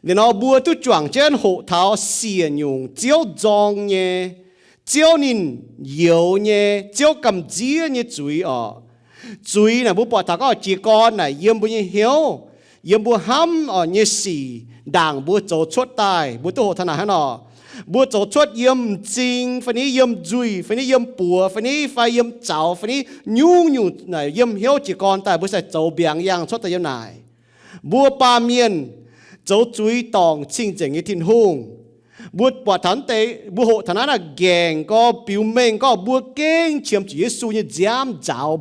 để nó bùa tu chuẩn trên hộ thảo xiên nhung chiếu giông nhé chiếu nín yếu nhé chiếu cầm dĩa nhé chuối này bố bỏ thằng có chỉ con này yếm bố như hiếu yếm bố hâm ở như xì đảng bố chỗ chốt tài bố tu hộ thằng nào hả nọ bố chỗ chốt yếm chính phải ní yếm chuối phải ní yếm bùa phải ní phải yếm chảo phải ní nhung này yếm hiếu chỉ con tài bố sẽ chỗ biển yang chốt tài yếm này bố ba miền chỗ chuối tòng chinh chỉnh như thiên hùng bố bỏ thằng tê bố hộ thằng nào gèng có biểu mình có bố kênh chiếm chủ Giêsu như giám giáo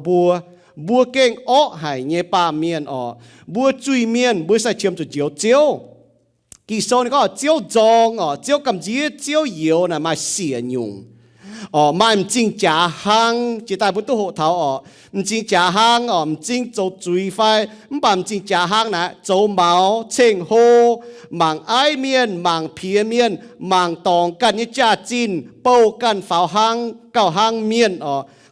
bố kênh ó hải nhé ba miền bố chui miền bố sai chiếm chủ chiếu kỳ sau này có chiếu giông chiếu cầm dĩa chiếu yếu này mà xỉa nhung mà chính trả hàng chỉ tại bố tu hộ thảo chính trả hàng chính châu chui phai chính trả hàng này châu máu chênh hô mảng ái miên mảng phía miên mảng tòngกันnhư cha chín bầuกันpháo hàng cào hàng miên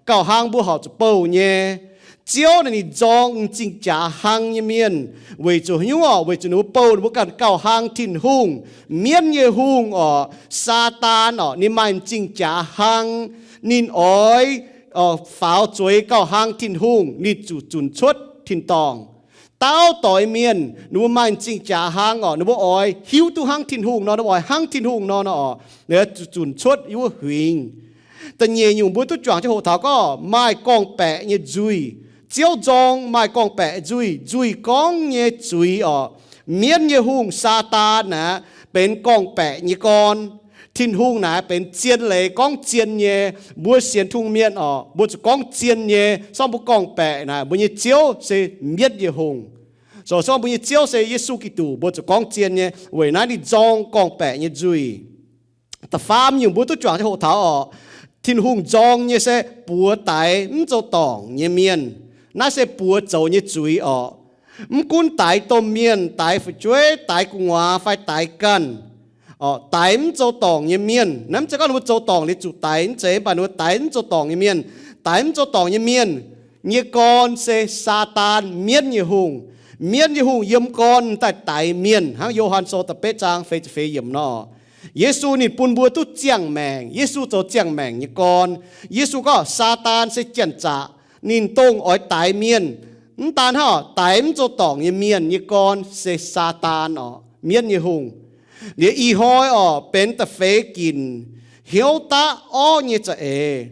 cào hàng bố họ bầu nhé chiếu này giông chính trả hàng như miên về chỗ nhung về chỗ nó bầu bốกันcào hàng thìn hung miên như hung sa tan ni mai chính trả hàng nín ói pháo chuối cào hàng thìn hung nín chủ chuẩn chốt thìn tòng tao tỏi miền nó mang chính trả hàng nó bộ oi hiu tu hàng thiên hùng nó oi hàng thiên hùng nó để chuẩn chốt yếu huỳnhแต่nhiều nhung bố tu chọn cho hộ thảo có mai con bẹ như duy chiếu giông mai con bẹ duy con như duy miền như hùng sa ta nè bên con bẹ như con thiên hùng nè bên chiên lệ con chiên như bố xiên thung miền bố con chiên như xong bố con bẹ nè bố như chiếu sẽ miền như hùng rồi xong bây giờ chiếu sẽ Giêsu Kitô bố cho con chiên nhé vậy nãy đi giông con bẹ như duy ta phàm nhiều bố tôi chọn cho hộ thảo thiên hùng giông như sẽ búa tải cho tòng như miền nó sẽ búa dầu như duy cún tải tôm miền tải phải chuối tải cung hóa phải tải cần tải cho tòng như miền nắm cho con bố cho tòng để chủ tải chế bà nó tải cho tòng như miền tải cho tòng như miền như con sẽ Satan miền như hùng miền như hùng yếm con tại miền hang Yohan so tập bế trang phê phê yếm nó Giêsu nịt bùn bùa tu chiang mèng Giêsu cho chiang mèng như con Giêsu có Satan sẽ chèn trả nín tông ở tại miền tan ha tại cho tòng như miền như con sẽ Satan miền như hùng để y hoi bên tập phê kín hiếu ta như thế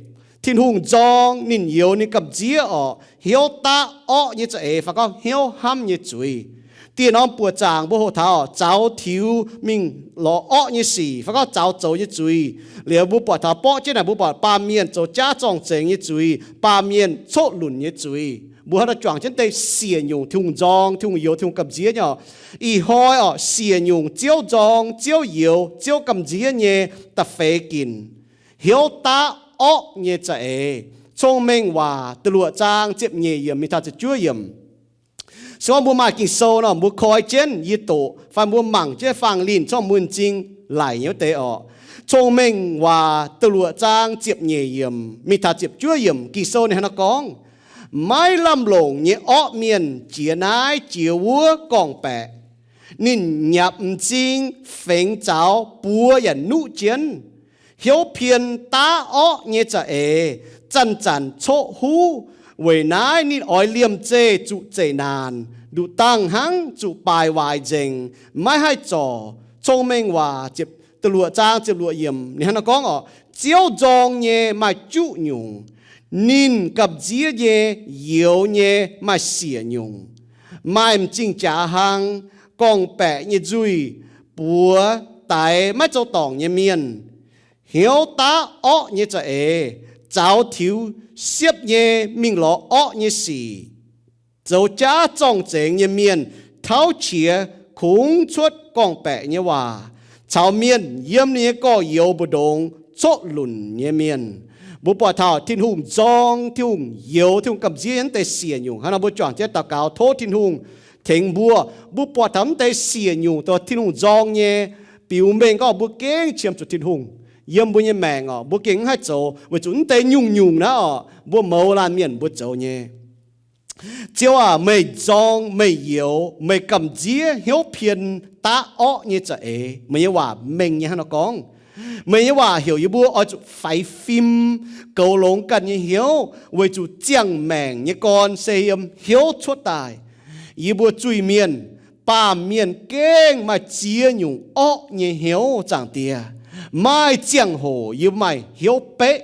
thiên hùng giông nín yếu nín cầm dĩa hiếu ta như thế phải có hiếu ham như chuối tiền ông bùa chàng bùa hộ thảo cháu thiếu mình lo như xì phải có cháu cháu như chuối liệu bùa bùa thảo bỏ trên này bùa bùa ba miền cháu cha trồng chén như chuối ba miền chốt lùn như chuối bùa nó chọn trên tay xiên nhung thùng giông thùng yếu thùng cầm dĩa nhỏ y hoi xiên nhung chiếu giông chiếu yếu chiếu cầm dĩa nhé tập phê kín hiếu ta như thế聪明ว่าตลอดจางเจ็บเยี่ยมมีท่าจะช่วยเยี่ยมส่วนบัวมากินโซเนาะบัวคอยเจนยี่โตฟันบัวหมั่งเจ้ฟังลินช่องมุนจริงไหลเนี้ยเตะ聪明ว่าตลอดจางเจ็บเยี่ยมมีท่าเจ็บช่วยเยี่ยมกินโซในฮะกองไม่ลำหลงเนี้ยเมียนเจียนายเจียววัวกองแปะนินหยับจริงเฝงเจ้าปัวอย่านุเจียนhiếu phiền ta như thế chân chỗ hú về nãy nín ói liêm chê trụ chê nàn đủ tăng hăng trụ bài vài dình mai hai trò thông minh và chụp từ lụa trang chụp lụa yểm nên nó có chiếu dòng nhé mà trụ nhung nín cặp dĩa nhé yếu nhé mà xỉa nhung mai chính trả hàng con bẹ như duy búa tại mắt châu tòng như miền hiếu ta như thế cháu thiếu xếp nhé mình lo như xì dấu cha trong chén như miền tháo chia khung chuột con bẹ như hòa cháu miền yếm như có yếu bồ đông chốt lùn như miền bố bỏ thảo thiên hùng giông thiên hùng yếu thiên hùng cầm diễn tay xìa nhung hắn bố chọn chết tao cáo thốt thiên hùng thình bố bỏ thắm tay xìa nhungตัวthiên hùng giông nhé biểu mình có bố kén chiếm cho thiên hùng yếm bố nhé mèng bố kén hai chỗ bố chúng tay nhung đó bố màu lan miền bố chỗ nhé chiếu mày giong mày yếu mày cầm dĩa hiếu phiền ta ó như vậy màyว่าmình như nó con màyว่าhiểu như bữa ở chỗ phải phim cầu lông cần như hiếu với chỗ chẳng mèn như con xem hiếu chuột tài như bữa chui miền ba miền keng mà chia nhung ó như hiếu chẳng tia mai chẳng hồ như mày hiếu bé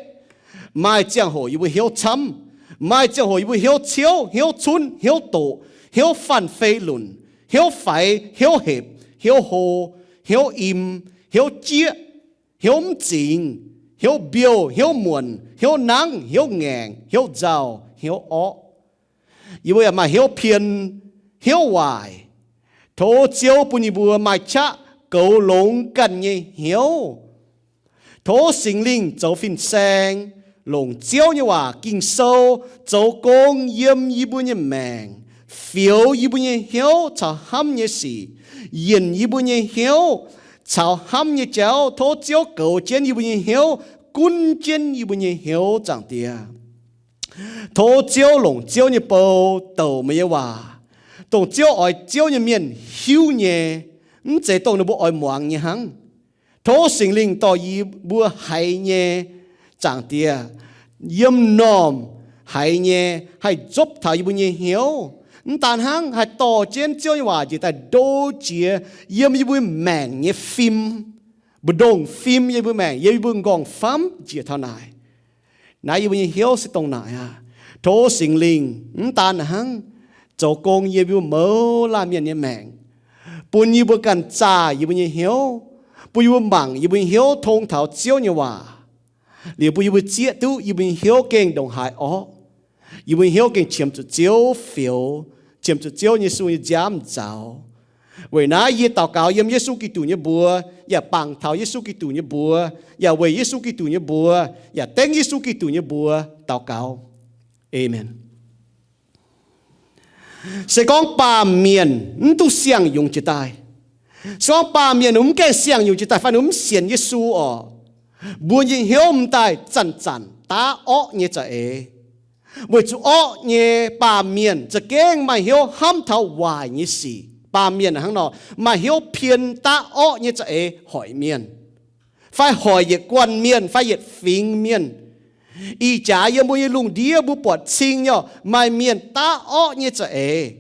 mai chẳng hồ như bữa hiếu chấm mai chẳng hồ như bữa hiếu chiếu hiếu chun hiếu tổ hiếu phản phê lùn hiếu phải hiếu hẹp hiếu hồ hiếu im hiếu chia hiếu chính hiếu biểu hiếu muộn hiếu nắng hiếu ngàn hiếu giàu hiếu ó như vậy mà hiếu phiền hiếu hoài thô chiếu bùn như bùa mà cha cầu lông cần như hiếu thô sinh linh châu phim sang lồng chiếu nhưว่าkinh sâu châu công yếm như bùn như mèn phiếu như bùn như hiếu chào hâm như sĩ yên như bùn như hiếu chào hâm như cháu thô chiếu cầu chiến như bùn như hiếu quân chiến như bùn như hiếu chẳng tia thô chiếu lồng chiếu như bầu tàu mấyว่าtổng chiếu ở chiếu như miền hiu nhẹ chế tổng nó bộ ở muang như hăng thô sinh linh to y bùa hay nhẹ chẳng tia yếm nòm hay nhẹ hay giúp thảo y bùn như hiếu tàn hăng hay to trên chiếu nhưว่าchỉ tại đô chia yếm y bùn mèn như phim bùa đồng phim y bùn mèn y bùn gong phám chỉ thao này nãy y bùn như hiếu sẽ tông này thô sinh linh tàn hăng châu công y bùn mơ làm miền như mèn bùn y bùn cần trả y bùn như hiếu bùn y bùn bằng y bùn hiếu thông thảo chiếu nhưว่าliệu bùn y bùn chia tu y bùn hiếu kinh đồng hải ó y bùn hiếu kinh chiếm chút chiếu phiếu chiếm chút chiếu như suy giám giáo vậy nãy y tàu cáo yếm Giêsu Kitô như bùa ya bằng thảo Giêsu Kitô như bùa ya về Giêsu Kitô như bùa ya tên Giêsu Kitô như bùa tàu cáo amen sẽ con ba miền tu xiang dùng chỉ tai sẽ ba miền cái xiang dùng chỉ tai phải xiên Giêsu ở buồn gì hiếu tai chăn chăn ta ó như vậy với chú ó như ba miềnจะเก่งmà hiếu ham thảo hoài như gì ba miền là hàng nọ mà hiếu phiền ta ó như vậy hỏi miền phải hỏi về quan miền phải về phình miền ý trả yếm bùi lùng đĩa bù bọt xinh nhau mà miền ta ó như vậy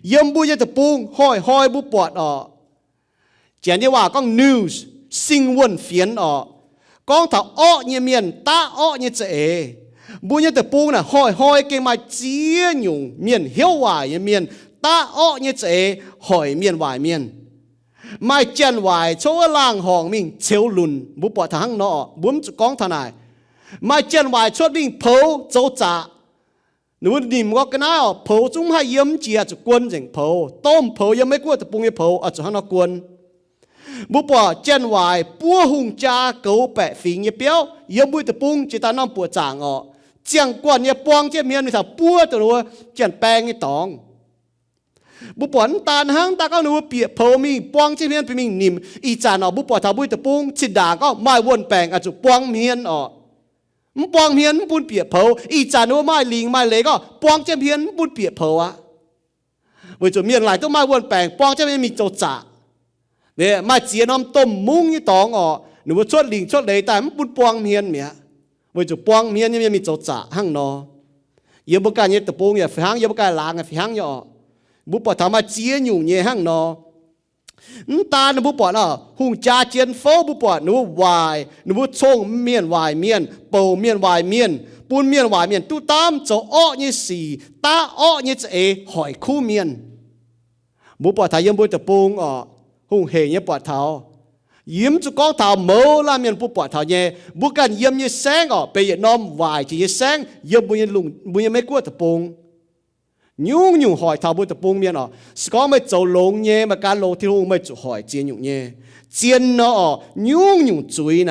yếm bùi tập bung hỏi bù bọt ở chẳng nhưว่าcon news sinh quân phiến ở con thảo ó như miền ta ó như vậy bùi tập bung là hỏi cái mà chia nhung miền hiếu hoài như miền ta ó như vậy hỏi miền hoài miền mai chân hoài chỗ làng hòn mình chiếu lùn bù bọt thằng nọ bún con thằng này mai chân hoài chốt mình phô châu trả nếu niệm có cái nào phô chúng hay yếm chia cho quân rình phô tôm phô yếm mấy quân tập bung phô ở chỗ hắn nó quân bố bỏ chân hoài bua hùng cha cấu bẹ phí như béo yếm bui tập bung chỉ ta năm bùa chàng ở chẳng quan như bong chế miền thì thảo bua từ đó chẳng bèn như tòng bố bỏ tàn hăng ta có nếu bịa phô mình bong chế miền mình niệm ý chàng ở bố bỏ thảo bui tập bung chỉ đà có mai quân bèn ở chỗ bong miền ở bong miền buôn bịa phô ý chàng nếu mai liềng mai lấy có bong chế miền buôn bịa phô á với chỗ miền lại tôi mai quân bèn bong chế miền mình châu trả để mai chia nom tôm mung như tòng ở nếu chốt liềng chốt lấy tại buôn bong miền mía với chỗ bong miền như mình châu trả hăng nó yêu bác cái như tập bung như phải hăng yêu bác cái làng phải hăng nhọ bố bỏ thằng mai chia nhung như hăng nó ta nó bố bỏ nó hùng cha chiến phố bố bỏ nó hoài nó bố trông miền hoài miền bầu miền hoài miền buôn miền hoài miền tu tam chỗ ó như xì ta ó như thế hỏi khu miền bố bỏ thằng yếm bố tập bung ở hùng hề như bỏ thảo yếm cho con thảo mơ là miền bố bỏ thảo nhé bố cần yếm như sáng ở bây giờ nom hoài chỉ như sáng yếm bố như lùng bố như mấy cua tập bung nhung hỏi thảo bố tập bung miền ở có mấy chỗ lông nhé mà cá lô thì hùng mấy chỗ hỏi chiên nhung nhé chiên nó ở nhung chuối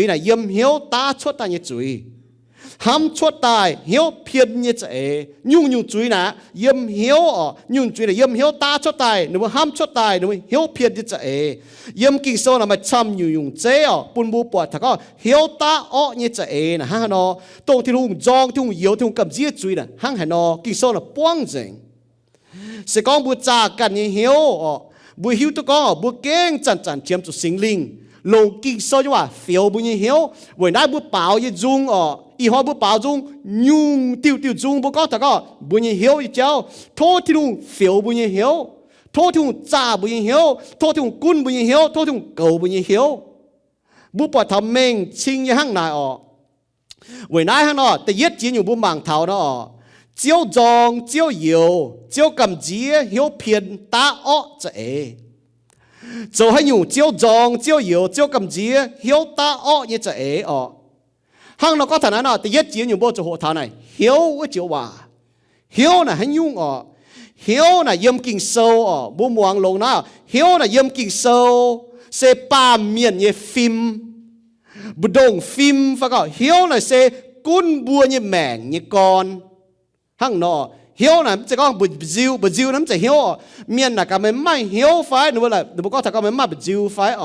nè yếm hiếu ta chốt ta như chuối ham chuột tài hiếu phiền như thế nhung chuối nè yếm hiếu nhung chuối là yếm hiếu ta chuột tài nếu mà ham chuột tài nếu mà hiếu phiền như thế yếm kinh sâu là mà chăm nhung chế bún bù bọt thằng có hiếu ta như thế nè hang nó tông thì hùng giong thì hùng yếu thì hùng cầm giết chuối nè hang nó kinh sâu là buông dừng sẽ có bùa trà cần như hiếu bùa hiếu tôi có bùa keng chăn chăn chiếm cho sinh linh lồng kinh sâu chứ mà phiếu bùa như hiếu buổi nay bùa bảo như dung y hoa bùa bảo dung nhung tiêu tiêu dung bùa có thằng có bùa như hiếu như cháu thôi thì hùng phiếu bùa như hiếu thôi thì hùng trà bùa như hiếu thôi thì hùng cun bùa như hiếu thôi thì hùng cầu bùa như hiếu bùa bảo thầm mình chinh như hang này buổi nay hang nóแต่yết chiến nhiều bùa mảng thảo nó chiếu dòng chiếu yếu chiếu cầm dĩa hiếu phiền ta chế cho hay nhung chiếu dòng chiếu yếu chiếu cầm dĩa hiếu ta như chế hang nó có thể nói thì yết chiến nhiều bộ cho hộ thảo này hiếu với chiếu hòa hiếu là hay nhung hiếu là yếm kinh sâu bố muang lông nào hiếu là yếm kinh sâu sẽ ba miền như phim bù đồng phim phải không hiếu là sẽ cún bùa như mèn như con hang nó hiếu là sẽ có bù diêu nó sẽ hiếu miền là cả mấy mai hiếu phải nữa là được có thể có mấy mai bù diêu phải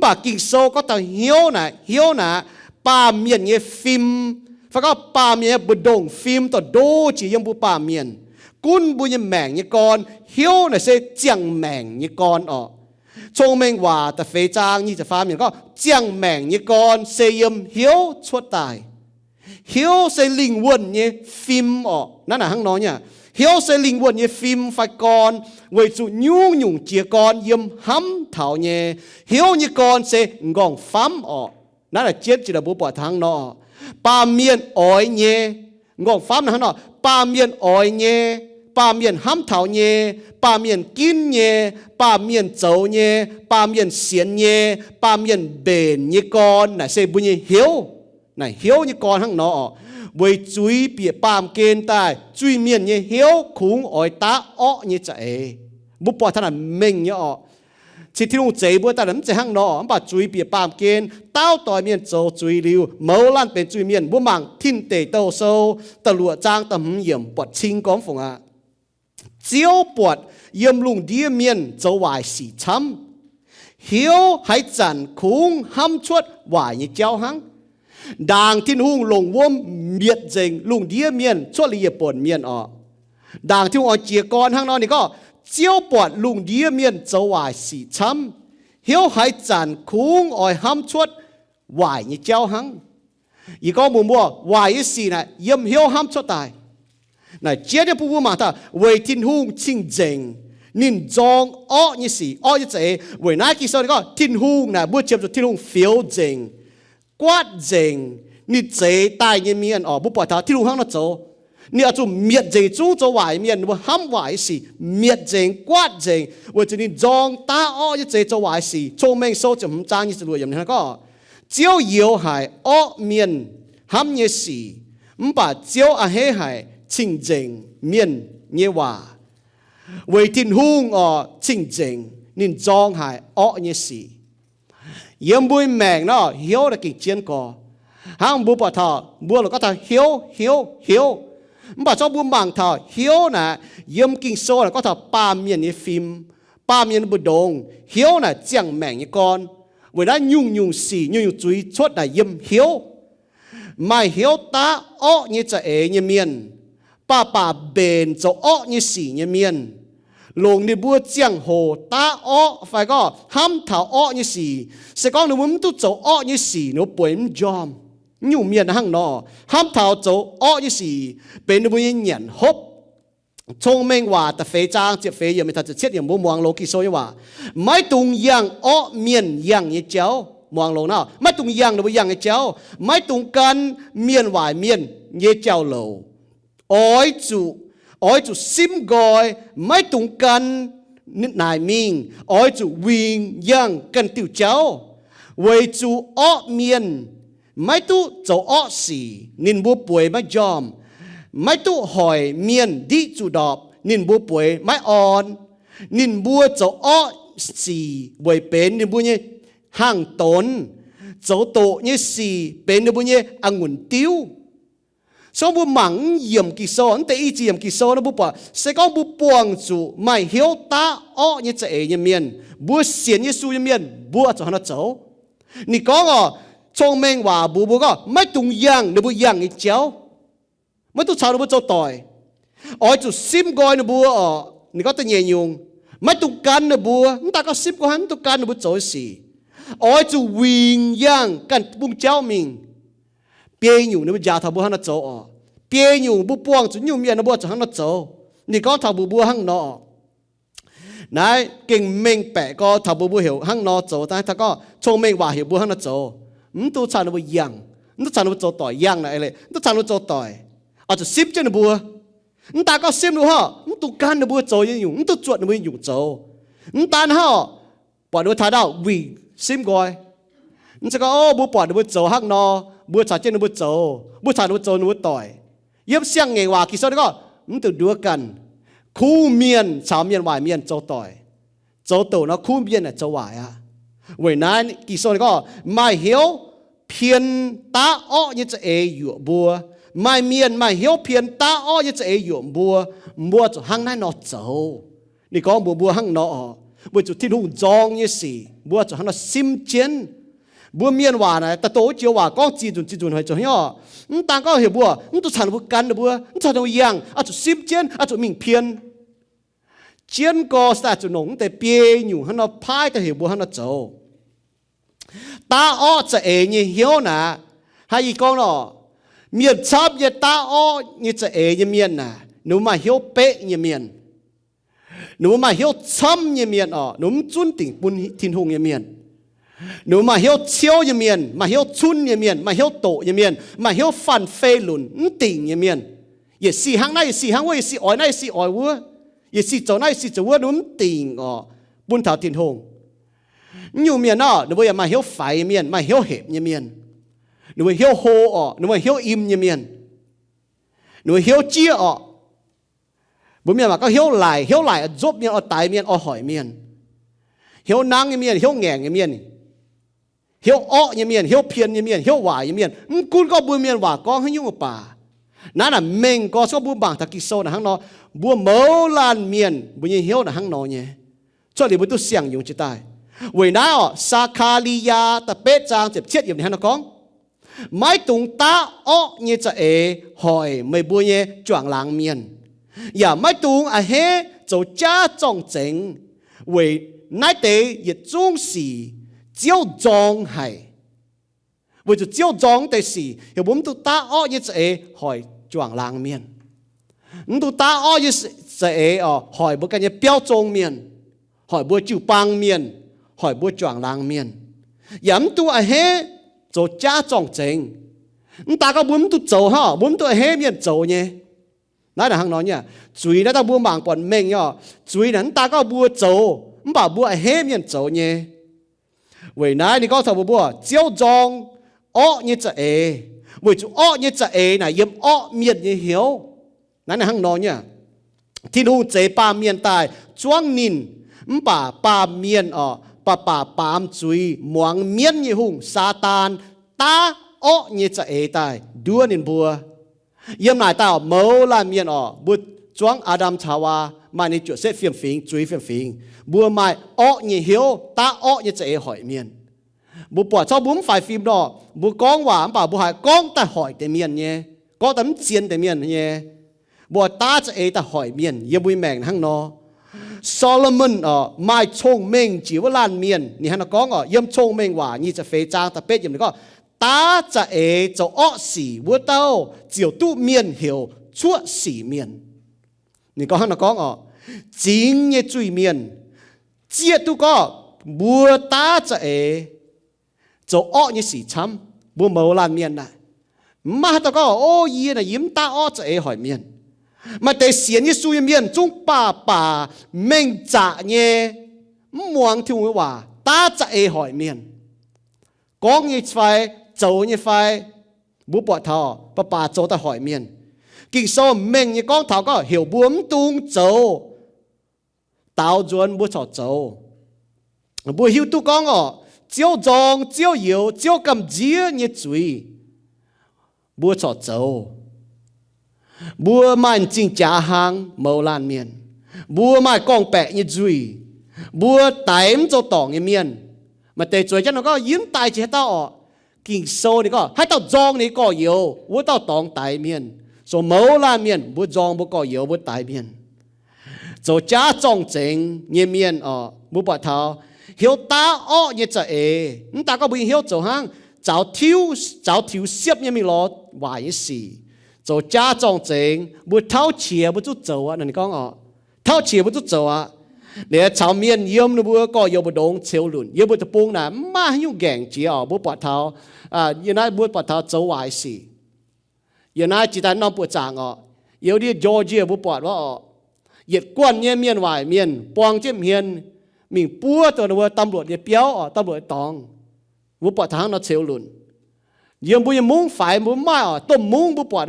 bà kinh sâu có thể hiếu là ba miền như phim phải có ba miền bù đồng phim tổ đô chỉ yếm bù ba miền cún bùa như mèn như con hiếu là sẽ chẳng mèn như con聪明話就非常呢就方面個將命一干四音曉出大曉四靈魂嘅 phimนั่นน่ะข้างน้อยเนี่ย曉四靈魂嘅 phim phải con為chủ nhung nhung chia con yếm hắm thảo nhẹ hiểu như con sẽ ngon phámนั่นน่ะchết chỉ là bố bỏ thằng nó ba miền ỏi nhẹ ngon phám là nó ba miền ỏi nhẹ ba miền hắm thảo nhẹ ba miền kín nhẹ ba miền dầu nhẹ ba miền xiên nhẹ ba miền bền như con này sẽ bùi như hiếu này hiếu như con hăng nó với chuối bịa bàm kên tai chuối miền như hiếu khung ỏi tá như chạy bút bỏ thằng là mình như chỉ thiếu một giấy bữa ta làm chỉ hăng nó bà chuối bịa bàm kên tao tỏi miền dầu chuối liu mẫu lan bên chuối miền bữa mảng thiên tề tàu sâu tàu lụa trang tầm hiểm bọt chinh con phồng chiếu bọt yếm lùng đĩa miền dấu hoài xỉ chấm hiếu hãy chẳng khung hâm chuột hoài như cháu hăng đàng thiên hùng lồng vôm miệt dình lùng đĩa miền chuột lìa bồn miền đàng thiên hùng chia con hăng nó này có chiếu bọt lùng đĩa miền dấu hoài xỉ chấm hiếu hãy chẳng khung hâm chuột hoài như cháu hăng ý có mùa mùa hoài như xỉ này yếm hiếu hâm chuột tài này chết đi bố mà ta về thiên hùng chinh dình nín dòng như xì như thế về nãy kia sau đó thiên hùng này bữa chiều thiên hùng phiếu dình quát dình nín chế tai như miền bố bỏ thà thiên hùng hăng nó走你要做灭贼猪做外面我喊外事灭贼quát dình về cho nín dòng ta như thế做外事聪明số就唔爭意思路人哋個只要係面喊嘢事唔把只要係係清淨面嘢話為天空清淨nên dòng hải như xì yếm bùi mèng nó hiếu là kinh chiến có hàng bùa bỏ thọ bùa là có thọ hiếu bà cho bùa mảng thọ hiếu là yếm kinh số là có thọ ba miền như phim ba miền bùa đồng hiếu là chẳng mèng như con với đó nhung xì nhung chuối chốt là yếm hiếu mà hiếu ta như chạy như miền bà bền cho như xì như miền lồng đi bua giang hồ ta phải có ham thảo như xì sẽ có nếu muốn tu走như xì nó bền giòm nhiều miền hang nó ham thảo走như xì bền nó bền nhận hốp聪明話特非常接非又咪他就切又冇望路結所以話買同樣面樣嘢走望路nào買同樣就會樣嘢走買同กัน面外面嘢走路ỏi chủ sim gọi mấy tung căn nải mình ỏi chủ viên yang cần tiểu cháu với chủ miền mấy tu chỗ xì nên bố bùi mấy giòm mấy tu hỏi miền đi chủ đọp nên bố bùi mấy on nên bố chỗ xì với bên nên bố như hàng tốn chỗ tổ như xì bên nên bố như ăn nguồn tiêu số bố mắng yểm kỳ số anh tây chỉ yểm kỳ số nó bố bỏ sẽ có bố buông chủ mày hiếu ta ó như chạy như miền bố xiên như su như miền bố cho nó cháu nị có ngọ trong mình và bố có mấy tung yang nó bố yang như cháu mấy tung cháu nó bố cháu tỏi ôi chủ sim gọi nó bố ở nị có tên nhẹ nhung mấy tung can nó bố ta có sim của hắn tung can nó bố cháu gì ôi chủ wing yang can bung cháu mình bia nhung nó bố già thằng bố hắn nó cháu ở bia nhung bố buông chủ nhung miền nó bố cho hắn nó cháu nị có thằng bố hắn nó nãy kinh minh bẻ có thằng bố hiểu hắn nó cháu ta thằng có trong mình và hiểu bố hắn nó cháu tu chăn nó bố yang tu chăn nó cháu tỏi yang nàyเลยtu chăn nó cháu tỏi ở chỗ ship cho nó bố ta có ship nữa hả tu can nó bố cháu như nhung tu chuột nó bố nhung cháu ta hả bỏ nó thái đạo vì ship gọi sẽ có bố bỏ nó bố cháu hắn nó bố trả trên nó bố trả nó bố tỏi yếm xiang ngày hòa kỳ sau đó có tu đuaกันคู่เมียนชาวเมียนวายเมียนเจ้าต่อยเจ้าโตนะคู่เมียนน่ะเจ้าวายอ่ะเว้ยนั้นกี่โซนก็ไม่เหี่ยวเพียนตาอ้อยังจะเออยู่บัวไม่เมียนไม่เหี่ยวเพียนตาอ้อยังจะเออยู่บัวจะหั่งนั่นนอเจ้านี่ก็บัวหั่งนอบัวจุดที่หุ่นจองยี่สี่บัวจะหั่งนอซิมเจนบัวเมียนว่านะแต่โตเจียวว่าก้องจีจุนให้จะย่อต่างก็เหี่ยวบัวตัวฉันบัวกันบัวฉันตัวยังอาจุซิมเจนอาจุมิ่งเพียนเจียนก็สาจุหนงแต่เปียอยู่ให้เราพายแต่เหี่ยวบัวให้เราเจ้าตาอ้อจะเองยี่เหี่ยวนะให้อีกองเนาะเมียนชอบยี่ตาอ้อยี่จะเองยี่เมียนนะหนูมาเหี่ยวเป๊ะยี่เมียนหนูมาเหี่ยวช้ำยี่เมียนอ๋อหนูจุนติ่งปุนทินหงยี่เมียนหนูมาเหี่ยวเชี่ยวยี่เมียนมาเหี่ยวชุนยี่เมียนมาเหี่ยวโตยี่เมียนมาเหี่ยวฟันเฟลุนติ่งยี่เมียนอย่าสี่ห้างนั่นอย่าสี่ห้างว่าอย่าสี่อ้อยนั่นอย่าสี่อ้อยวัวอย่าสี่เจ้านั่นอย่าสี่เจ้าวัวหนูติ่งอ๋อปุนเท้าทินหงอยู่เมียนอ๋อหนูว่าอย่ามาเหี่ยวไฟเมียนมาเหี่ยวเห็บยี่เมียนหนูว่าเหี่ยวโฮอ๋อหนูว่าเหี่ยวอิ่มยี่เมียนหนูว่าเหี่ยวเจี๊ยอ๋อบุญเมียนมาก็เหี่ยวไหลจบเมียนอ๋อตายเมียนอ๋อหอยเมียนเหี่ยวนางยี่เมียนเหี่ยวแง่งยี่เมียนเหี่ยวอ้อยี่เมียนเหี่ยวเพียนยี่เมียนเหี่ยวหวายยี่เมียนกุนก็บุญเมียนว่าก็ให้ยุ่งกับป่านั่นน่ะเมงก็ชอบบุญบางตะกิโซนะฮังนอบัวเมาลานเมียนบุญเหี่ยวนะฮังนอเนี่ยช่วยเดี๋ยวบุญตุเสียงยุ่งจิตายเวน่าอ๋อซาคาลียาตะเป๊ะจางเจ็บเช็ดอย่างนี้ฮังนอกองไม่ตุงตาอ้อเนี่ยจะหอยไม่บัวเนี่ยจ่วงหลังเมียนอย่าไม่ตุงอ่ะเฮจะจ้าจ้องเจ๋งเวนายเตยอย่าจ้องสีเจ้าจองให้เวจะเจ้าจองแต่สีเดี๋ยวผมตุตาอ้อเนี่ยจะหอยจ่วงหลังเมียนตุตาอ้อเนี่ยจะอ๋อหอยบัวกันเนี่ยเปี้ยวจงเมียนหอยบัวจิ๋วปังเมียนหอยบัวจ่วงหลังเมียนย้ำตัวอ่ะเฮ做家长证，大家不都做哈，不都下面做呢？哪能行喏呢？嘴呢都不忙管命哟，嘴呢大家不做，唔把不下面做呢？为哪你讲头不招装恶呢只为住恶呢只呢业恶面呢晓，哪能行喏呢？天空这把面大装年，唔把把面哦。ป่าปามจุยหมวงเมียนยี่หุ่งซาตานตาอ้อเนี่ยจะตายดัวนินบัวเยี่ยมนายตาเมาลาเมียนบุตรจวงอาดัมชาวามาในจุดเสฟียมฟิงจุยเฟียมฟิงบัวไม่อ้อเนี่ยเหี่ยวตาอ้อเนี่ยจะหอยเมียนบุปผาชอบบุ้มฝ่ายฟิล์มดอบุก้องหวานป่าบุหายก้องแต่หอยแต่เมียนเนี่ยก้องแต่เจียนแต่เมียนเนี่ยบัวตาจะแต่หอยเมียนเยี่ยมบุยแมงทั้งนอโซโลมอนไม่ชงเมงจีวลานเมียนนี่ฮะนักก้องเยี่ยมชงเมงว่านี่จะเฟจางตะเป็ดอย่างนี้ก็ตาจะจะอ้อสีวัวเต้าเจียวตู้เมียนเหี่ยวชั่วสีเมียนนี่ก็ฮะนักก้องจริงเนี่ยจุยเมียนเจียตู้ก็บัวตาจะจะอ้อเนี่ยสีช้ำบัวเมาลานเมียนนะมาตะก็โอ้ยีน่ะยิ้มตาอ้อจะหอยเมียนมาแต่เสียนยี่สุยเมียนจงป่าเม่งจ่าเนี่ยมวงที่ว่าตาจะหอยเมียนกองยี่ไฟโจยี่ไฟบุปผาทอป่าโจแต่หอยเมียนกิ่งโซเม่งยี่กองเท้าก็เหี่ยวบวมตุงโจเต่าจวนบัวชอโจบัวหิวตุกองเจียวจองเจียวเหยวเจียวกำเจียยี่จุยบัวชอโจ bùa mai chinh trả hàng màu lan miền bùa mai con bẹ như duy bùa tém cho tỏ như miền mà tề chuối cho nó có yếm tài chỉ tao kinh sâu này có hai tao giong này có nhiều bùa tao tòng tài miền so màu lan miền bùa giong bùa có nhiều bùa tài miền so cha trong chính như miền bùa bọt thao hiểu ta như thế ta có bị hiểu chỗ hang cháu thiếu xếp như mình lo vài gì cho cha trong chính bữa tháo chia bữa chút dầu à này con tháo chia bữa chút dầu à để cháu miền yếm nó bữa có yêu bữa đông chiếu lùn yêu bữa tập bông nè mà nhiều geng chỉ bữa bọt tháo giờ này bữa bọt tháo dầu vài gì giờ này chỉ ta năm bữa chàng yêu đi Georgia bữa bọtว่าเหตุquanเนี่ยเมียนวายเมียนปองเจ้าเมียนมิงปัวตัวนั้นตำรวจเนี่ยเปี้ยวตำรวจตองบุปผาทางเราเชียวหลุนยังบุยมุ้งฝ่ายบุ้งไม้ต้มมุ้งบุปผา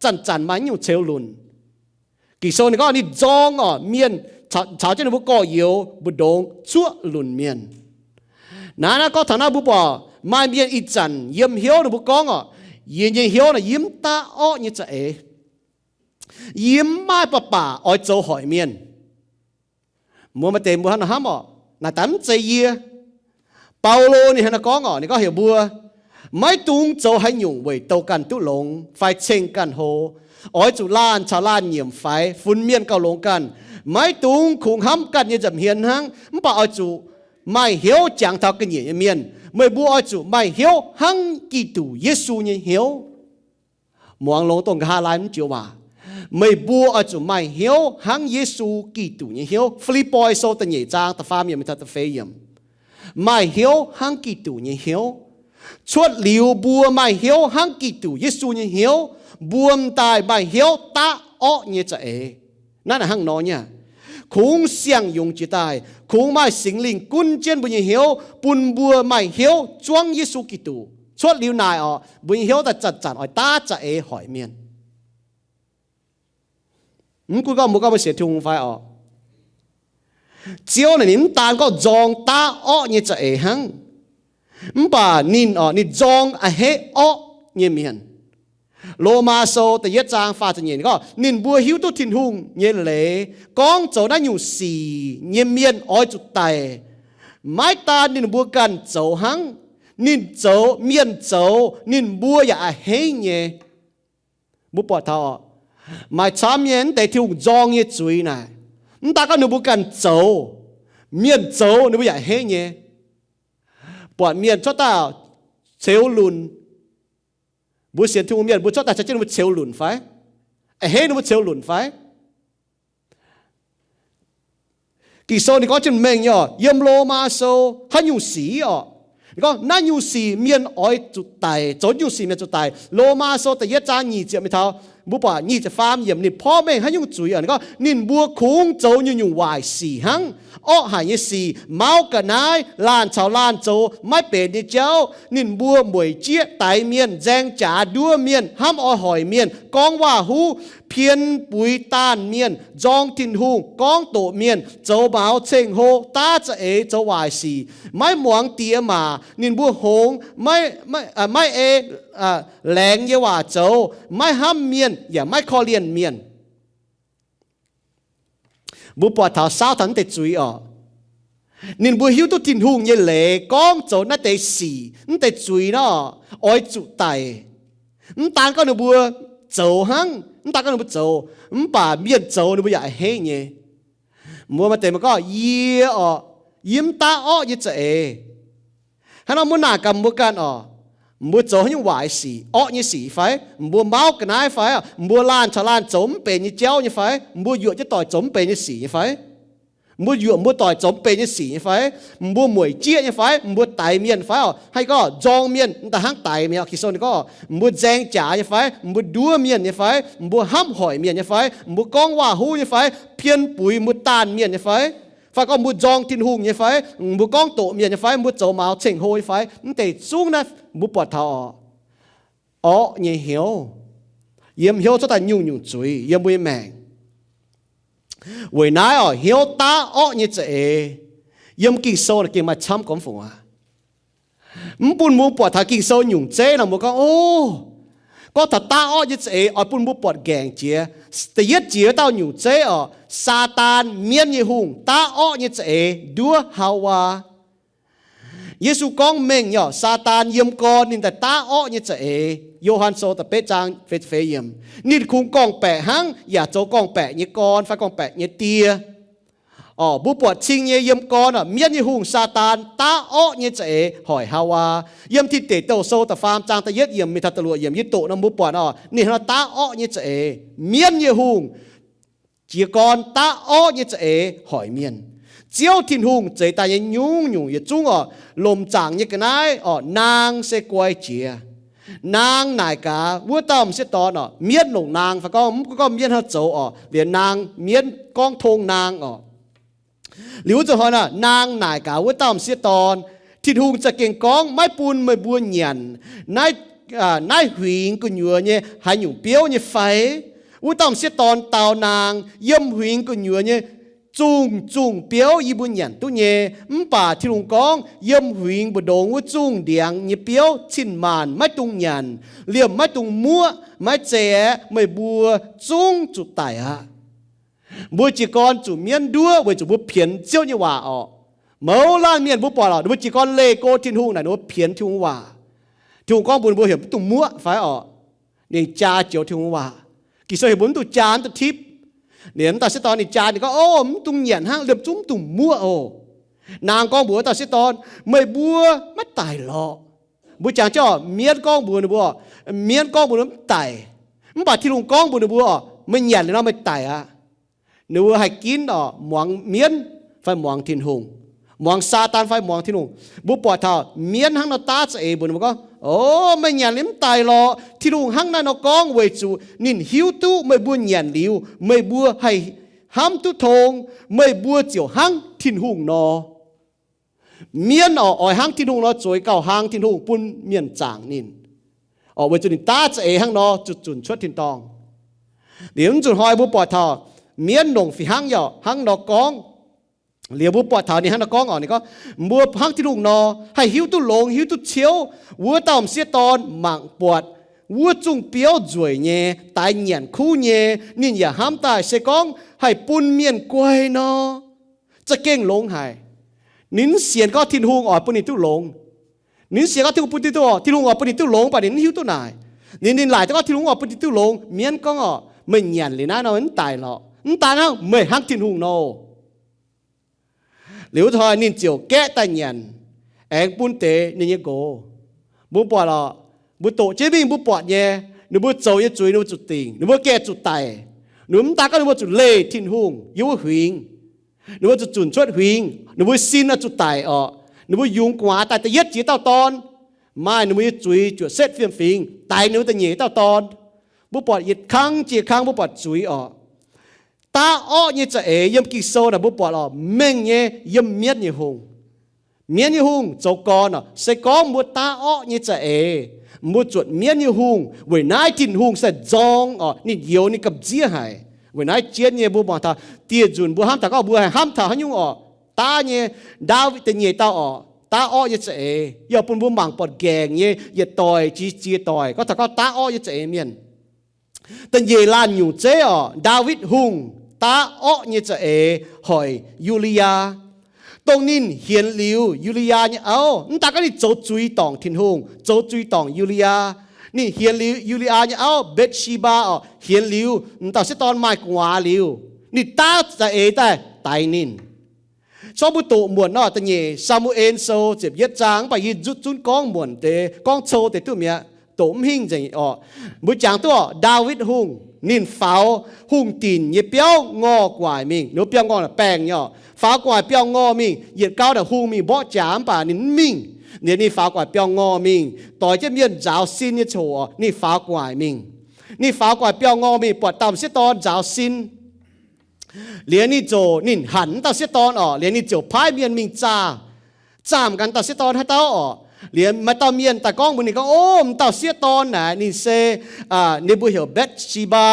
จันมันอยู่เชียวหลุนกี่โซนก็นี่จองเมียนชาวเจ้าหน้าบุก่อเยียวบุดงชั่วหลุนเมียนนั่นก็ฐานะบุปผาไม่เมียนอีจันเยี่ยมเหี้ยวหรือบุกองเยี่ยมเหี้ยวน่ะยิ้มตาเนี่ยจะยิ้มไม่ป่าอ้อยโจหอยเมียนมัวมาเต็มบัวนะฮะน่ะตั้มใจเยี่ยเปาโลนี่ฮะนะก้องนี่ก็เหี่ยวบัวไม่ตุงโจให้หยุ่งเวยโตกันตุหลงไฟเชงกันโหอ้อยจุล้านชาวล้านเหยี่ยมไฟฝุ่นเมียนเกาหลงกันไม่ตุงคุงห้ำกันยังจำเฮียนหังมันป่าอ้อยจุไม่เหี่ยวจางเท่ากันเหยี่ยมเมียนไม่บัวอ้อยจุไม่เหี่ยวหังกี่ตู่เยซูเนี่ยเหี่ยวมองลงตรงกาลายมันเจียวว่าไม่บัวจุไม่เหี่ยวหังเยซูกี่ตู่เนี่ยเหี่ยวฟิลิปปอยโซตันใหญ่จางตะฟ้ามีมันตะเฟยยมไม่เหี่ยวหังกี่ตู่เนี่ยเหี่ยวชวดหลิวบัวไม่เหี่ยวหังกี่ตู่เยซูเนี่ยเหี่ยวบัวตายไม่เหี่ยวตาเนี่ยจะนั่นหังนอนเนี่ยคงเสียงยงจีตายคงไม่สิงลิงกุนเจนบุญเหี่ยวปุ่นบัวไม่เหี่ยวจ้วงเยซูกี่ตู่ชวดหลิวนายบุญเหี่ยวแต่จัดอ้อยตาจะหอยเมียนกูก็มุกก็ไปเสียทุ่งไฟเจ้าเนี่ยนิมตานก็จองตาเนี่ยจะหังป่านินนี่จองเฮเนี่ยเมียนโลมาโซแต่ยัดจางฟ้าจะเย็นก็นินบัวหิวตุทินหุงเนี่ยเล่กองโจได้อยู่สี่เนี่ยเมียนอ้อยจุดไตไม้ตานินบัวกันโจหังนินโจเมียนโจนินบัวอย่าเฮเนี่ยบุปผาทอไม่ช้ำเย็นแต่ที่จองเนี่ยจุยน่ะนั่นตาก็นึกบุกันโจเมียนโจนึกว่าอย่าเฮเนี่ยปวดเมียนชอบตาเชลลุนบุเสียนที่เมียนบุชอบตาจะเจ้านึกเชลลุนไฟเฮนึกว่าเชลลุนไฟกี่โซนี่ก็จนเมงย่อยมโลมาโซฮันยูสีก็นั่นยูสีเมียนอ้อยจุดไตจนยูสีเมียนจุดไตโลมาโซแต่ยัดจานหยีเจียไม่เท่าบุปผานี่จะฟาร์มเยี่ยมนี่พ่อแม่ให้ยุ่งจุยก็นินบัวคุ้งโจยุ่งวายสี่หังหายสี่เมากันนายลานชาวลานโจไม่เป็นนี่เจ้านินบัวมวยเจี๊ยไตเมียนแจงจ่าดัวเมียนห้ามหอยเมียนกองว่าหูเพียนปุ๋ยต้านเมียนจองทินหูกองโตเมียนโจเบาเชงโฮตาจะโจวายสี่ไม่หมวงเตียมานินบัวหงไม่แหลงเยว่าโจไม่ห้ามเมียนอย่าไม่คอเลียนเมียนบุปผาเท้าสาวทันเตจุยนินบัวหิวตุทินหุงเยเล่กองโจนั่นเตสีนั่นเตจุยอ้อยจุไตตานก็นึกบัวโจหังตานก็นึกบัวโจป่าเมียนโจนึกบัวใหญ่เฮงเนี่ยมัวมาเตมันก็ยิ้มตายิ่งจะให้เรามัวหน้ากำมัวกันมัวโจให้ยังไหวสียี่สีไฟมัวเมากันนายไฟมัวลานชาวลานจมเป็นยี่เจ้ายี่ไฟมัวหยวดจะต่อยจมเป็นยี่สียี่ไฟมัวหยวดมัวต่อยจมเป็นยี่สียี่ไฟมัวหมวยเจี๊ยยี่ไฟมัวไตเมียนไฟให้ก็จองเมียนแต่ห้างไตเมียคิดโซนก็มัวแจงจ่ายี่ไฟมัวดัวเมียนยี่ไฟมัวห้ำหอยเมียนยี่ไฟมัวกองว่าหูยี่ไฟเพี้ยนปุ๋ยมัวตานเมียนยี่ไฟก็มัวจองทินหุงยี่ไฟมัวกองโตเมียนยี่ไฟมัวโจมาเชิงโฮยี่ไฟนั่นแต่สู้นะบุปผาทอเนี่ยเหี่ยวเยี่ยมเหี่ยวจะแต่ยุ่งจุยเยี่ยมบุยแมงเว้ยนายเหี่ยวตาเนี่ยจะเยี่ยมกิ่งโซ่กิ่งมาช้ำก้มฝูงมันปุ่นมัวปวดทากิ่งโซ่ยุ่งเจ้นะมัวก็ก็ có thật ta ở như thế ở bún bút bọt gàng chiaแต่ยึดเจียวเต้าอยู่เจ้อซาตานเมียนยี่หุงตาอ้อยี่เจ้ดัวฮาวาเยซูกองเมงย่อซาตานเยี่ยมกอนินแต่ตาอ้อยี่เจ้โยฮันโซตะเปจางเฟเยี่ยมนี่คุงกองแปะหังอย่าโจกองแปะยี่กอนไฟกองแปะยี่เตียบุปผาชิงเยี่ยมกอนเมียนยี่หุงซาตานตาอ้อยี่เจ้หอยฮาวาเยี่ยมที่เตโตโซตะฟาร์มจางตะยึดเยี่ยมมีทัตลัวเยี่ยมยึดโตน้ำบุปผานี่เราตาอ้อยี่เจ้เมียนยี่หุงจีกอนตาอ้อยี่เจ้หอยเมียนเจียวทิ้งหุงเจตายยุ่งยี่จุงลมจางยี่กันไอนางเสกวยเจียนางนายกาวัวต้อมเสียตอนเมียนหลงนางฝากก็เมียนเขาโจเรียนนางเมียนกองทงนางหรือจะหอยนางนายกาวัวต้อมเสียตอนที่หุงจะเก่งกองไม่ปูนไม่บัวเหยียนนายหวิงกุญยัวเนี่ยหายหยุ่งเปี้ยวเนี่ยไฟวัวต้อมเสียตอนเต่านางเยี่ยมหวิงกุญยัวเนี่ยจุงเปียวยีบุญยันตุเย่ป่าที่ลุงกองเยี่ยมหวิงบุดงวัจุงเดียงยี่เปียวชินมานไม่ตุงยันเหลี่ยมไม่ตุงมัวไม่เจ๋ไม่บัวจุงจุดไตบัวจีกรจุเมียนดัวบัวจุบัวเพียนเจ้าเนี่ยว่าเมาล่าเมียนบัวปอดบัวจีกรเลโกทินหุงไหนบัวเพียนทิงว่าทิงกองบุญบัวเห็นตุงมัวไฟเนี่ยจ่าเจียวทิงว่ากิโซเห็นบุญตุจานตุทิพเนี่ยตอนสิตอนนี่จานนี่ก็ตุงเหยียนห้างเดือบจุ้มตุงมัวนางกองบัวตอนสิตอนไม่บัวไม่ตายหรอกบัวจางจ้อเมียนกองบัวนี่บัวเมียนกองบัวมันตายมันบาดที่ลุงกองบัวนี่บัวไม่เหยียนเลยนะไม่ตายหนูให้กินหมวงเมียนไฟหมวงทินหงหมวงซาตานไฟหมวงทินหงบัวปอดเท่าเมียนห้างนาตาจะบัวนี่ก็ไม่เหยียนลิ้มตายหรอที่ลุงหังนั่นกองเวจูนินหิวตู้ไม่บัวเหยียนลิวไม่บัวให้ห้ามตุทงไม่บัวเจียวหังทินหุงเมียนอ่อยหังทินหุงจอยเก่าหังทินหุงปุ่นเมียนจางนินเวจูนินตาจะหังจุนชดทินตองเดี๋ยวจุนหอยบัวปอดเท่าเมียนหลงฝีหังย่อหังกองเหลียวบัวปอดเท่านี่หังกองนี่ก็บัวหังทินหุงให้หิวตุหลงหิวตุเชียววัวต่อมเสียตอนหมังปวดวัวจุงเปียวจ่วยเย่ตายเหยียนคู่เย่นี่อย่าห้ามตายเสกองให้ปุ่นเมียนกวยจะเก่งลงหายนิ้นเสียนก็ทิ้งหุงปุ่นนี่ตุหลงนิ้นเสียก็ทิ้งปุ่นที่ตัวทิ้งหุงปุ่นนี่ตุหลงป่ะนิ้นหิวตุนายนิ้นหลายแต่ก็ทิ้งหุงปุ่นนี่ตุหลงเมียนก็ไม่เหยียนเลยนะมันตายหรอกมันตายนะไม่หักทิ้งหุงหรือทอยนิ้นเจียวแก่ตายเหยียนเอ็งปุ่นเตนี่ยังโกบุปผาบุโตเจ้าบิงบุปผาเนี่ยหนูบุโจยจุยหนูจุดติงหนูบุแก่จุดไตหนูมตาก็หนูบุจุดเล่ทิ้งหุงยูหิงหนูบุจุดจุนชดหิงหนูบุซินจุดไตหนูบุยุงกว่าแต่จะยึดจีเต้าตอนไม่หนูบุจุยจุดเซตเฟียมฟิงไตหนูจะเหนียเต้าตอนบุปผายึดค้างจีค้างบุปผาจุยตาเนี่ยจะยำกิโซนะบุปผาเม่งเนี่ยยำเมียนเนี่ยหงเมียนยี่หุงเจ้ากอนเสกองมัวตาเนี่ยจะมัวจดเมียนยี่หุงเวนายทินหุงเสจองนี่เดียวนี่กับเจียหายเวนายเจียนเนี่ยบัวมาตาเตี้ยจุนบัวห้ามตาก็บัวให้ห้ามตาหันยุงตาเนี่ยดาวแต่เนี่ยตาตาเนี่ยจะอย่าปุ่นบัวหมังปอดแกงเนี่ยอย่าต่อยจีต่อยก็ถ้าก็ตาเนี่ยจะเมียนแต่เยลานอยู่เจ้ดาวิดหุงตาเนี่ยจะหอยยูเลียตรงนี้เฮียนลิวยูเลียเนี่ยนี่ตาก็นี่โจจุยตองทินหงโจจุยตองยูเลียนี่เฮียนลิวยูเลียเนี่ยเบตชีบาเฮียนลิวนี่ตาเสตอนไม่กว่าลิวนี่ตาจะแต่ตายนินชอบบุตรหมวนแต่เนี่ยซามูเอลโซเจ็บเย็ดจางไปยืดจุนกองหมวนเตกองโซเตตัวเมียตมหิ่งจังบุจางตัวดาวิดหงนินเฝ้าหุงตีนเยี่ยเปียวงอกว่ามิงหนูเปียวงอแป้งเนี่ยฟ้ากว่าเปียวงอมิงเหยียดเก้าแต่หุงมีบ่จามป่านินมิงเนี่ยนี่ฟ้ากว่าเปียวงอมิงต่อจะเมียนจ้าวซินเนี่ยโชว์นี่ฟ้ากว่ามิงนี่ฟ้ากว่าเปียวงอมิงปวดต่ำเสียตอนจ้าวซินเหลียนี่โจนินหันต่ำเสียตอนเหลียนี่โจพายเมียนมิงจ้าจามกันต่ำเสียตอนให้เต้าเหลียนมาต่อเมียนแต่ก้องบุญนี่ก็มต่อเสียตอนน่ะนี่เซนี่บุเหี่ยวเบตชีบา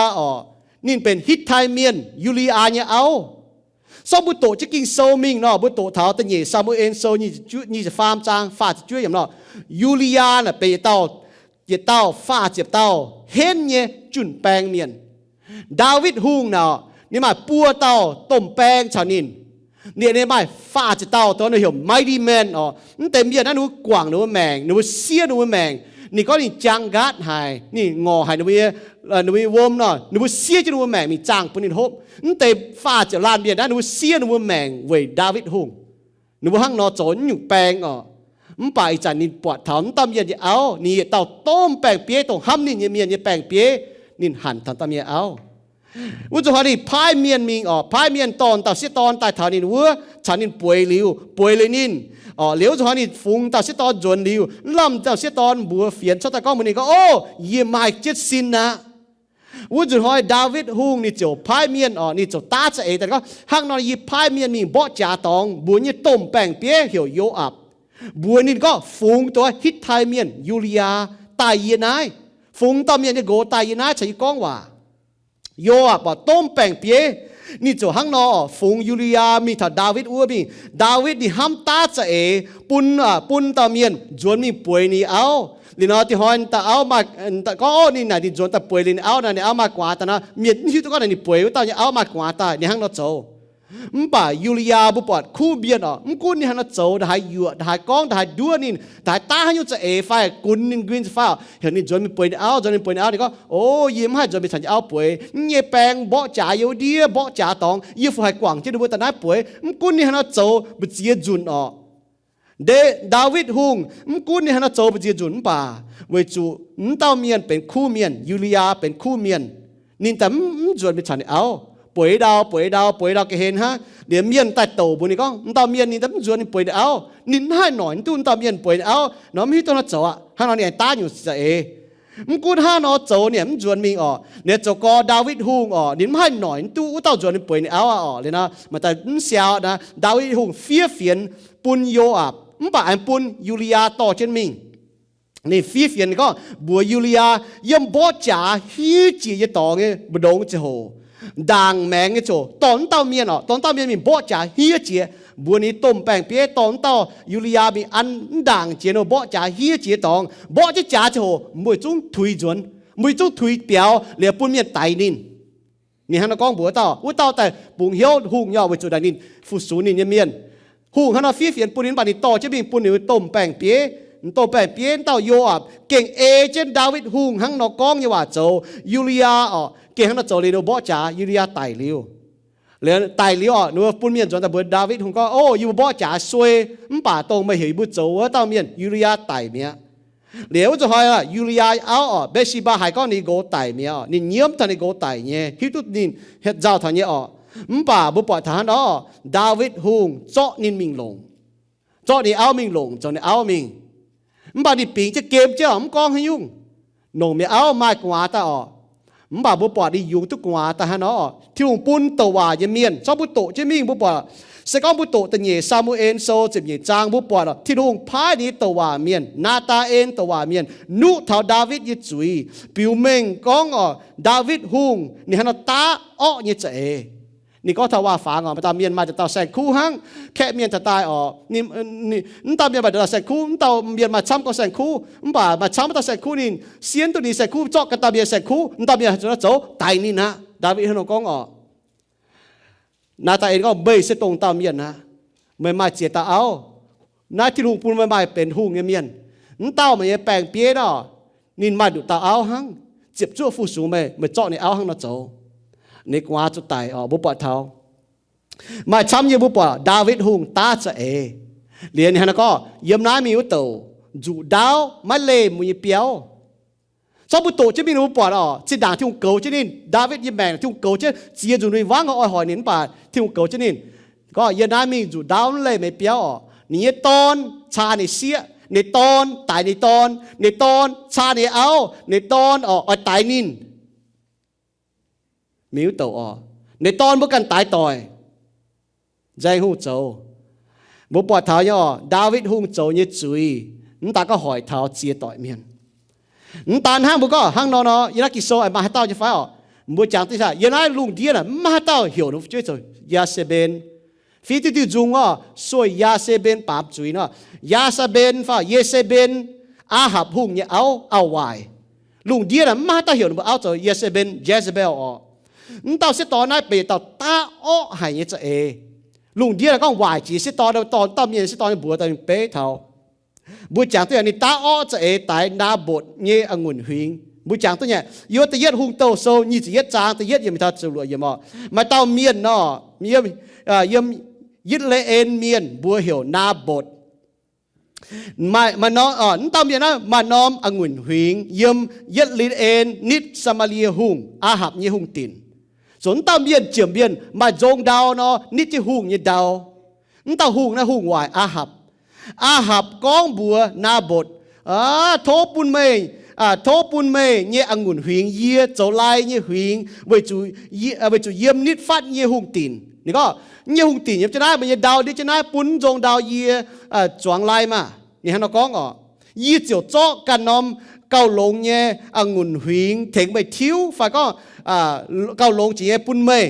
นี่เป็นฮิตไทเมียนยูลีอาเนี่ยสมบุตโตจะกินโซมิงบุตโตเท้าตันเย่ซามูเอลโซนี่จะฟาร์มจางฟาดช่วยอย่างยูลีอาน่ะไปเต้า เต้าฟ้าเจ็บเต้าเห็นเนี่ยจุนแปงเมียนดาวิดฮุงเนาะนี่มาปัวเต้าต้มแป้งชาวนินเนี่ยนี่มาฟ้าเจ็บเต้าตัวนี้เหรอไม่ดีแมนอ๋อนั่นเต็มเมียนนั่นหนูกว่างหนูแมงหนูเสียหนูแมงนี่ก็นี่จังกัดหายนี่งอหายหนูวมเนาะหนูเสียจะหนูแมงมีจังปุ่นนี่ฮบนั่นเต็มฟ้าเจ็บลานเมียนนั่นหนูเสียหนูแมงเว้ยดาวิดฮุงหนูหั่งนอจนอยู่แปงอ๋อมันไปจันนินปวดถอนตำเย็นจะเอานี่เต่าต้มแป้งเปี๊ยตรงห้ำนี่เมียนแป้งเปี๊ยนินหั่นทำตำเย็นเอาวุฒิภารีพายเมียนมิงอ๋อพายเมียนตอนเต่าเสียตอนตายถานินวัวฉันนินป่วยลิวป่วยเลยนินอ๋อเหลียวจุภารีฟุงเต่าเสียตอนจวนลิวล่ำเต่าเสียตอนบัวเฟียนชอบตะก้องมันนี่ก็โอ้เยี่ยมมากเจ็ดสินนะวุฒิภารีดาวิดฮุงนี่เจ้าพายเมียนอ๋อนี่เจ้าตาจะเอแต่ก็ห้างนอนยีพายเมียนมิงบ่จ่าตองบัวนี่ต้มแป้งเปี๊ยเหี่ยวโยอับบัวนี่ก็ฟูงตัวฮิตไทเมียนยูเลียตายยีนายฟูงตอมเมียนจะโกตายยีนายใช้ก้องว่าโยอ่ะปอต้มแป้งเปี๊ยนี่จะหังนอฟูงยูเลียมีถ้าดาวิดอ้วมีดาวิดนี่ห้ามตาจะเอปุนตอมเมียนจวนมีป่วยนี่เอาลีนอที่ฮอนตาเอามาตาก็นี่นะที่จวนตาป่วยลีนเอานะเนี่ยเอามากว่าตานะเมียนที่ตัวก็นี่ป่วยตาเนี่ยเอามากว่าตาเนี่ยหังนอโจป่ายูเลียบุปผาคู่เบียนอ๋อกูนี่ฮันโจได้ยัวได้ก้องได้ดัวนี่ได้ตาให้ยูจะเอไฟกุนนินกรีนไฟเห็นนี่จนมีป่วยเอาจนมีป่วยเอานี่ก็โอ้ยิ้มให้จนมีฉันจะเอาป่วยเนี่ยแปลงบ่จ่ายอยู่ดีบ่จ่าตองยี่ฟูให้กว่างที่ดูว่าแต่นั้นป่วยกูนี่ฮันโจบุเจียจุนอ๋อดาวิดฮุงกูนี่ฮันโจบุเจียจุนป่าเวจูเต้าเมียนเป็นคู่เมียนยูเลียเป็นคู่เมียนนี่แต่จนมีฉันเอาป่วยดาวก็เห็นฮะเดี๋ยวเมียนแต่โตบุนี่ก็ตอนเมียนนี่ตั้งจวนป่วยเอานินให้หน่อยตุ้นตอนเมียนป่วยเอาน้องมีตัวนั้นโจอ่ะฮะน้องเนี่ยตาอยู่จะเอมึงกูห้าน้องโจเนี่ยมึงจวนมีอ๋อเนี่ยโจก็ดาวิดฮุงอ๋อนินให้หน่อยตู้อุตส่าห์จวนป่วยเอาอ๋อเลยนะมาแต่มึงเสียวนะดาวิดฮุงเฟียนปุนโยอับมึงป่าอันปุนยูเลียต่อเช่นมิงนี่ฟีเฟียนก็บัวยูเลียยังบ่จ่าฮีจีจะต่อเงี้ยบดงจะโหดังแมงไอ้โจตอนเต้าเมียนอ๋อตอนเต้าเมียนมีบ่จ่าเฮียเจียบัวนี้ต้มแป้งเปี๊ยตอนเต้ายูเลียมีอันดังเจียโนบ่จ่าเฮียเจียตองบ่จะจ่าโจมวยจุ้งถุยจวนมวยจุ้งถุยเปียวเหลียปุ่นเมียนไตนินนี่ฮันก้องบัวเต้าอุ้ยเต้าแต่ปุ่งเหี้ยวหุ่งย่อไว้จุดใดนินฟุสูนินเมียนหุ่งฮันฟีเฟียนปุ่นนินบานี่ต่อจะมีปุ่นนี่ต้มแป้งเปี๊ยโตแปเปียนเต้าโยอับเก่งเอเจนดาวิดฮุงหังนอกองยว่าโจยูเลียอ๋อเก่งหังนอโจเลยโนบ่จ่ายูเลียไตเลี้ยวแล้วไตเลี้ยวอ๋อนัวปุ่นเมียนจนแต่เบิดดาวิดฮุงก็โอ้ยูบ่จ่าซวยป่าตรงไม่เห็นบุโจว่าเต้าเมียนยูเลียไตเมียเหลียวจะหอยอ่ะยูเลียเอาอ๋อเบชิบาหายก็นี่โกไตเมียอ๋อนี่เยี่ยมทันนี่โกไตเนี่ยฮิตุนินเฮ็ดเจ้าทันเนี่ยอ๋อป่าบุปผาทานอ๋อดาวิดฮุงเจาะนินมิงลงเจาะนี่เอามิงลงเจาะนี่เอามิงบาดิปิงจะเกมเจ้าก้องให้ยุ่งหนุ่มไม่เอามากว่าตาอ๋อบาบุปผาดิยุ่งทุกว่าตาฮะเนาะที่หุ่งปุ่นตัวว่าจะเมียนชอบบุโตจะมีบุปผาสก้องบุโตตันเย่ซามูเอ็นโซจะมีจางบุปผาที่หุ่งพายนี้ตัวว่าเมียนนาตาเอ็นตัวว่าเมียนนุเท่าดาวิดยิจุยปิวเมงก้องอ๋อดาวิดหุ่งนี่ฮะเนาะตาอ้อเนี่ยจะเอนี่ก็ถ้าว่าฝางอ๋อมาตามเมียนมาจะต่อแสงคู่หังแค่เมียนจะตายอ๋อนี่ตามเมียนมาจะต่อแสงคู่ต่อเมียนมาช้ำก็แสงคู่บ่ามาช้ำมาต่อแสงคู่นี่เสียนตัวนี้แสงคู่จอกกันตามเมียนแสงคู่ตามเมียนจะโจตายนี่นะดาวิดให้น้องก้องอ๋อนาตาเองก็เบยเสตรงตามเมียนนะไม่มาเจียตาเอานาที่ลุงปูนไม่มาเป็นหุ่งเมียนนั่นเต้ามันยังแปลงเปี้ยเนาะนินมาดูตาเอาหังเจ็บชั่วฟูสูงไม่เจาะในเอาหังนะโจนี่กว่าจะตายอ๋อบุปผาเท้ามาช้ำยี่บุปผาดาวิดฮุงตาจะเอเรียนนี่ฮะนะก็เยี่ยมน้ายมีอุตโตจูดาวมาเลมุยเปียวชอบบุตรจะมีบุปผาอ๋อสิด่างที่หุ่งเก่าจะนี่ดาวิดยี่แมงที่หุ่งเก่าจะเสียจูนุยวางเอาอ้อยหอยนินป่าที่หุ่งเก่าจะนี่ก็เยี่ยมน้ายมีจูดาวเลยไม่เปียวอ๋อนี่ตอนชาในเสียในตอนตายในตอนชาในเอาในตอนอ๋อตายนินมิวโตอ๋อในตอนพวกกันตายต่อยใจหูโจบุปผาเท้าย่อดาวิดหุงโจยี่จุยนั่นตาก็หอยเท้าเจียต่อยเมียนนั่นตาห้างบุก็ห้างนอนยันกิโซไอมาให้เต้าจะฟ้าอ๋อบุจังที่ใช่ยันไอลุงเดียน่ะมาให้เต้าเหี่ยวนุ่มช่วยโจยาเซเบนฟีติจุงอ๋อสวยยาเซเบนปาบจุยเนาะยาเซเบนฟ้าเยเซเบน อาหับหุ่งเนี่ยเอาไว้ลุงเดียน่ะมาตาเหี่ยวเอาจะเยเซเบลอ๋อเต่าเสตอนนั้นไปเต่าตาอ้อหายเนี่ยจะลุงเดียน่ะก็ไหวจีเสตอนตอนต้มเย็นเสตอนบัวตอนเป๊ะเท่าบุญจังตัวนี้ตาอ้อจะตายนาบดเนี่ยองุ่นหิงบุญจังตัวเนี่ยยศตะเย็ดหุ่งโตโซนี่จะเย็ดจางตะเย็ดยังไม่ทันจะรวยยังมอมาเต่าเมียนเนาะเยี่ยมยึดเลเอ็นเมียนบัวเหี่ยวนาบดมาน้อมตามอย่างนั้นมาน้อมองุ่นหิงยิมยัดลีเอ็นนิดสมาเลียหุงอาหับยี่หุงตินส่วนตามเบียนเจียมเบียนมาจงดาวเนาะนิดที่หุงยี่ดาวตาหุงนะหุงวายอาหับก้องบัวนาบดโทปุนเมย์โทปุนเมย์ยี่องุ่นหิงเยี่ยเจ้าลายยี่หิงไว้จูเยี่ยมนิดฟัดยี่หุงตินนี่ก็ยี่หุงตินยังจะได้เป็นยี่ดาวดิจะได้ปุนจงดาวเยี่ยจวงลายมานี่ฮะน้องก้องอ๋อยี่เจียวโจ๊กกันน้อมเกาลงเนี่ยองุ่นหิงถึงไปทิ้วฝ่ายก็เกาลงจีปุ่นเมย์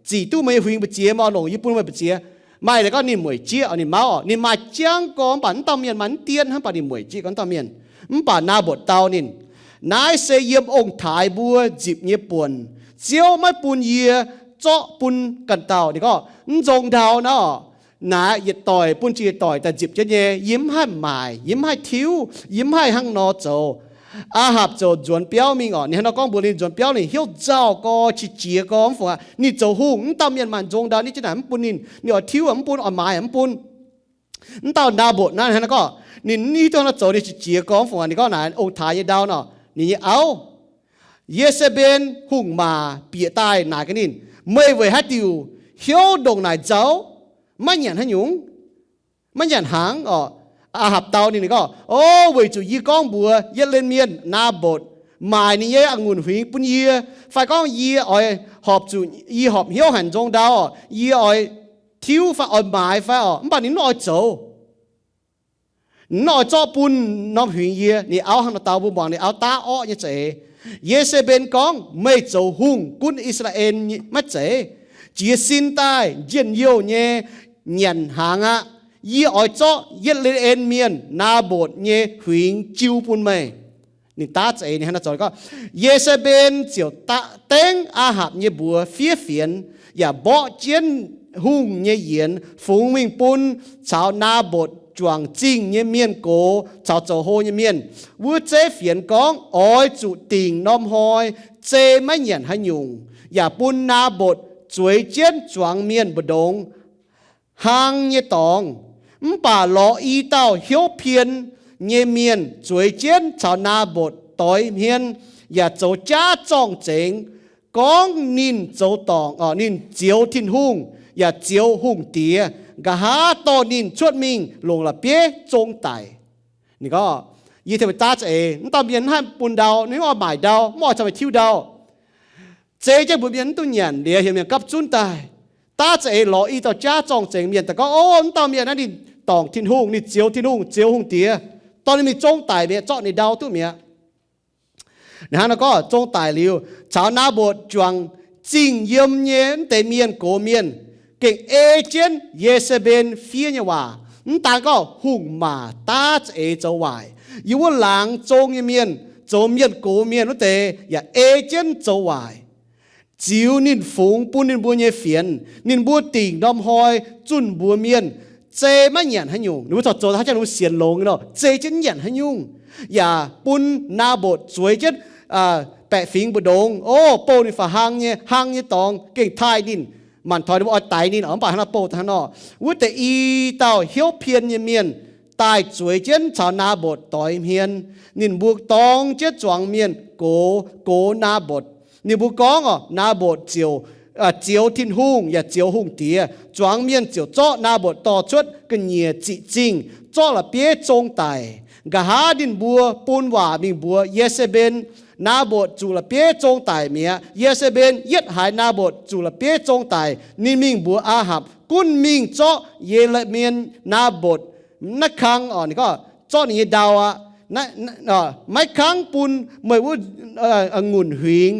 จีตู้เมย์หิงไปเจียมาลงญี่ปุ่นเมย์ไปเจียไม่แล้วก็นี่มวยเจียนี่เมาอ๋อนี่มาเจียงก้อนปั่นตอมเมียนมันเตียนฮะปั่นนี่มวยจีก้อนตอมเมียนปั่นนาบดเตานี่นายเสียมองค์ถ่ายบัวจีบเนี่ยป่วนเจียวไม่ปุ่นเยียโจ๊ปุ่นกันเตานี่ก็จงดาวเนาะนาหยิดต่อยปุ่นจีต่อยแต่จิบจะเย่ยิ้มให้หมายยิ้มให้ทิ้วยิ้มให้หังนอโจอาหับโจจวนเปี้ยวมิงอ๋อนี่ฮะน้องก้องบุรีจวนเปี้ยวนี่เฮี้ยวเจ้าก็ชิเจียก็ฝัวนี่โจหูตามยันมันจงดาวนี่จะไหนมันปุ่นนี่นี่อ๋อทิ้วมันปุ่นอ๋อหมายมันปุ่นตาดาบดนั่นฮะน้องก็นี่ตัวนั้นโจนี่ชิเจียก็ฝัวนี่ก็ไหนองค์ถ่ายดาวเนาะนี่เอาเยเซเบนหุ่งมาเปียตายหนากันนี่ไม่ไว้ให้ติวเฮี้ยวดงไหนเจ้าไม่หยันให้หยุงไม่หยันหางอ๋ออาหับเตานี่ก็โอ้เวจูยี่ก้องบัวเยเลนเมียนนาบดหมายนี่เยองุ่นหิงปุ่นเยไฟก้องยี่อ้อยหอบจูยี่หอบเหี้ยวหันจงดาวยี่อ้อยทิ้วไฟอ้อยหมายไฟอ๋อมันนี่น้อยโจน้อยจ่อปุ่นน้องหิงเยนี่เอาหันเตาบุบองนี่เอาตาอ้อเนี่ยเจเยเซเบนก้องไม่โจหุ่งกุนอิสราเอลไม่เจจีสินใต้เย็นเยี่ยวเนี่ยnhận hàng á, y ở chỗ yết lên en miền na bột nhé huynh chiu pun mày, nị ta chạy nị hắn nói có, Jezebel chiều ta tên Ahab nhé bùa phía phiền, ya bỏ chiến hung nhé yến, phụng mình pun chào na bột chuang chính nhé miền cố, chào châu hồ nhé miền, vua chế phiền con, oi chủ tình nom hoi, chế mấy nhận hay nhung, ya pun na bột chuối chiến chuang miền bờ đông hàng như tòng bà lọ y tao hiếu phiền như miền chuối chiến chào na bột tối miền và châu cha trọng chính con nín châu tòng nín chiếu thiên hung và chiếu hung tía gà há to nín chuột mình lồng là bế trông tàiนี่ก็ยี่เทวตาจะตอนเบียนให้ปุ่นดาวนี่ว่าหมายดาวมอจะไปทิวดาวเจ๊จะบุญเบียนตุนยันเดียเห็นเมียกับจุนตายตาจะรออีต่อจ้าจองเจงเมียนแต่ก็โอ้ตอนเมียนั่นนี่ตองทิ้นหุ่งนี่เจียวทิ้นหุ่งเจียวหุ่งเตี้ยตอนนี้มีจงตายเมียเจาะในดาวตุ้เมียนะฮะแล้วก็จงตายเลี้ยวชาวนาบดจวงจริงเยี่ยมเย็นแต่เมียนโกเมียนเก่งเอเจนเยเซเบนเฟียเนี่ยว่าตาก็หุ่งมาตาจะจะวายอยู่ว่าหลังจงเมียนโจเมียนโกเมียนนั่นแต่อย่าเอเจนจะวายจิวนินฝูงปูนินบัวเยเฟียนนินบัวติ่งดอมหอยจุนบัวเมียนเจไม่หยันให้ยุงหนูจอดโจถ้าจะหนูเสียนลงเนาะเจจะหยันให้ยุงอย่าปุนนาบดสวยเจ็ดแปะฟิงบดงโอ้โปนี่ฝ่าหางเนี่ยตองเก่งทายนินมันถอยว่าตายนินอ๋อป่าฮนาโปทางนอวุ้แต่อีเต่าเหี้ยวเพียนเมียนตายสวยเจ็ดชาวนาบดต่อยเมียนนินบวกตองเจ็ดจวงเมียนโกนาบดนี่บุกองนาบดเจียวทิ้นหุ่งอย่าเจียวหุ่งเตียจวงเมียนเจียวจ่อนาบดต่อชุดกันเหยียจิจริงจ่อละเปียจงไตกะหาดินบัวปูนว่ามิงบัวเยเซเบนนาบดจูละเปียจงไตเมียเยเซเบนยึดหายนาบดจูละเปียจงไตนี่มิงบัวอาหับกุนมิงจ่อเยเลเมียนนาบดนักขังนี่ก็จ่อนี่ดาวไม่ขังปูนเมื่อว่าองุ่นหิง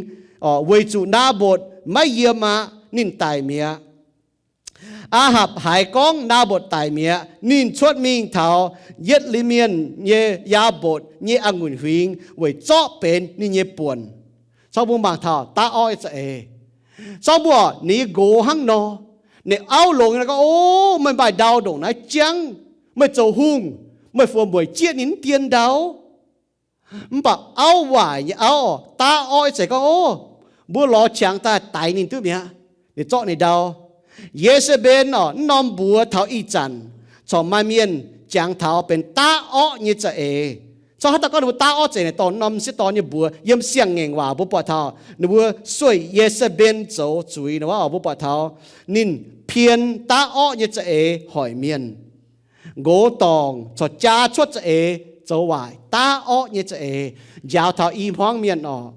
เวจูนาบดไม่เยี่ยมมานินตายเมีย Ahab hải con na bột tài mía nín chuột mình thảo yết li miên nhé ya bột nhé angun huynh với chó bên nín nhé buồn sau buông bảng thảo ta oi sẽ sau bữa ní gỗ hăng nó ní áo lồng nó có ô mình bài đào đổ nó trắng mình trầu hung mình phù buổi chiết nín tiền đào mình bảo áo vải như áo ta oi sẽ có ô bữa lo chẳng ta tài nín thứ mía để chọn ní đào Jezebel nó nom bùa thảo y chăn cho mai miên chẳng thảo bên ta ó như thế cho hắn ta có được ta ó thế này tòn nom sẽ tòn như bùa yếm xiang ngeng hòa bùa bọt thảo nó bùa xuôi Jezebel走注意nó vào bùa bọt thảo nín phiền ta ó như thế hỏi miên gỗ tòng cho cha chuột thế走hoài ta ó như thế giáo thảo im hoang miên nó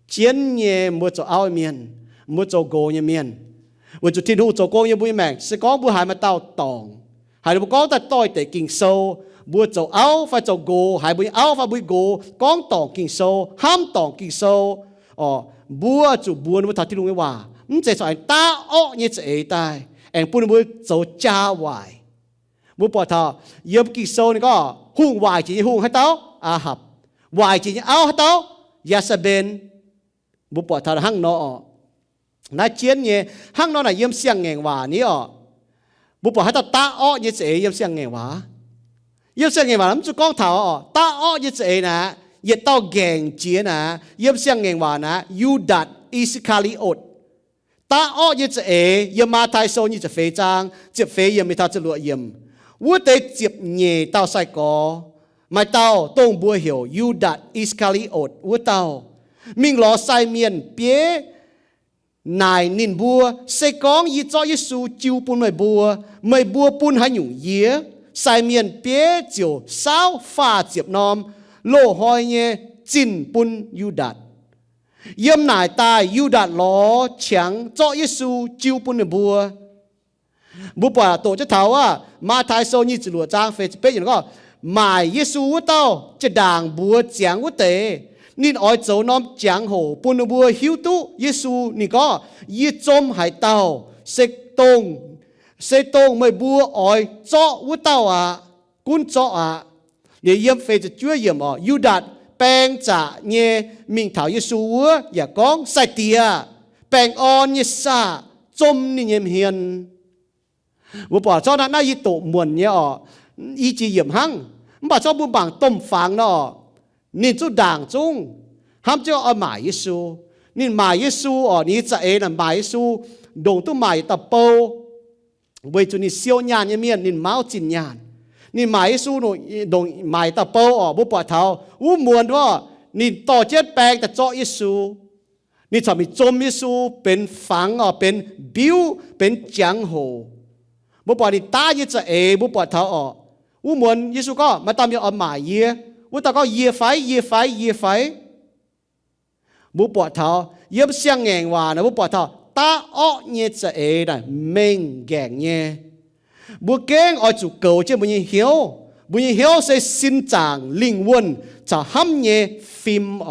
chiến nhẹ mua cho ao miên mua cho gỗ như miênวันจุดที่ดูโจโกยังบุยแมงสก้องบุหายมาเต่าตองหายบุก้องแต่ต่อยแต่กิ่งโซบัวโจเอาไฟโจโกหายบุยเอาไฟบุยโกก้องตองกิ่งโซห้ามตองกิ่งโซอ๋อบัวจุบัวนึกทัดที่ลุงไม่ว่ามันจะสอนตาอ้อเนี่ยจะเอ๋ตายเอ็งปุ่นบัวโจจ้าวายบัวปอดทอเยี่ยมกิ่งโซนี่ก็หุ่งวายจีหุ่งให้เต้าอาหับวายจีเอาให้เต้ายาสเบนบัวปอดทอหั่งนอ那今年汉那那yếm xiang ngeng hòa ní ọ, bố bảo hai ta ọ như thế yếm xiang ngeng hòa lắm chú con thảo ọ ta ọ như thế nè, yết tao geng chia nè, yếm xiang ngeng hòa nè, Judas Iscariot, ta ọ như thế yếm ma thái sâu như thế phê trang, tiếp phê yếm mi thao chỉ lụa yếm, vô tế tiếp nhẹ tao sai có, mà tao tông bùa hiểu Judas Iscariot, vô tao, mình lo sai miền bế nài nín bùa xây con y cho Giêsu chiu pun mày bùa pun hai nhung yế sai miền bế chiều sao pha chiệp nom lô hoi nhé chín pun Judas yếm nài tai Judas lo chẳng cho Giêsu chiu pun bùa bà tổ chức thảo à mà thái sâu như chỉ lụa trang phê bế gì nó mài Giêsu tao chỉ đàng bùa chẳng quốc tế nín oi dấu nom chẳng hồ bùn bùa hiếu tu Giêsu nín có y chôm hải tàu xe tông mày bùa oi cho u tàu à cún cho à để yếm phê cho chúa yếm ở Judas bèn trả nhé mình thảo Giêsu ua ya con sai tia bèn on như sa chôm nín yếm hiền bùa bỏ cho nó y tổ muộn nhé ở y chỉ yếm hăng bảo cho bùa bảng tôm phẳng nó nín chú đảng chung ham cho ở mãi Giêsu nín mãi Giêsu ở ní chạy là mãi Giêsu đồng tu mãi tập bầu với chú nín siêu nhàn như miền nín máu chín nhàn nín mãi Giêsu đồng mãi tập bầu ở bố bỏ thảo u muốn đó nínต่อchết bènแต่cho Giêsu nín chọnมีจมGiêsuเป็นฝังởเป็นบิวเป็นจังโหบปอนี่ตาเยจะบปอเท้าออกอุมวนเยซูก็มาตามยอมหมายเยอุตาก็เยไฟบุปผาเท้าเยี่ยมเสียงแงงว่านะบุปผาเท้าตาอ้อเยจะน่ะเม่งแกงเยบุเก่งอ้อยจุเก่าเจ้าบุญเหี่ยวใส่สินจางลิงวนจะห้ำเยฟิมอ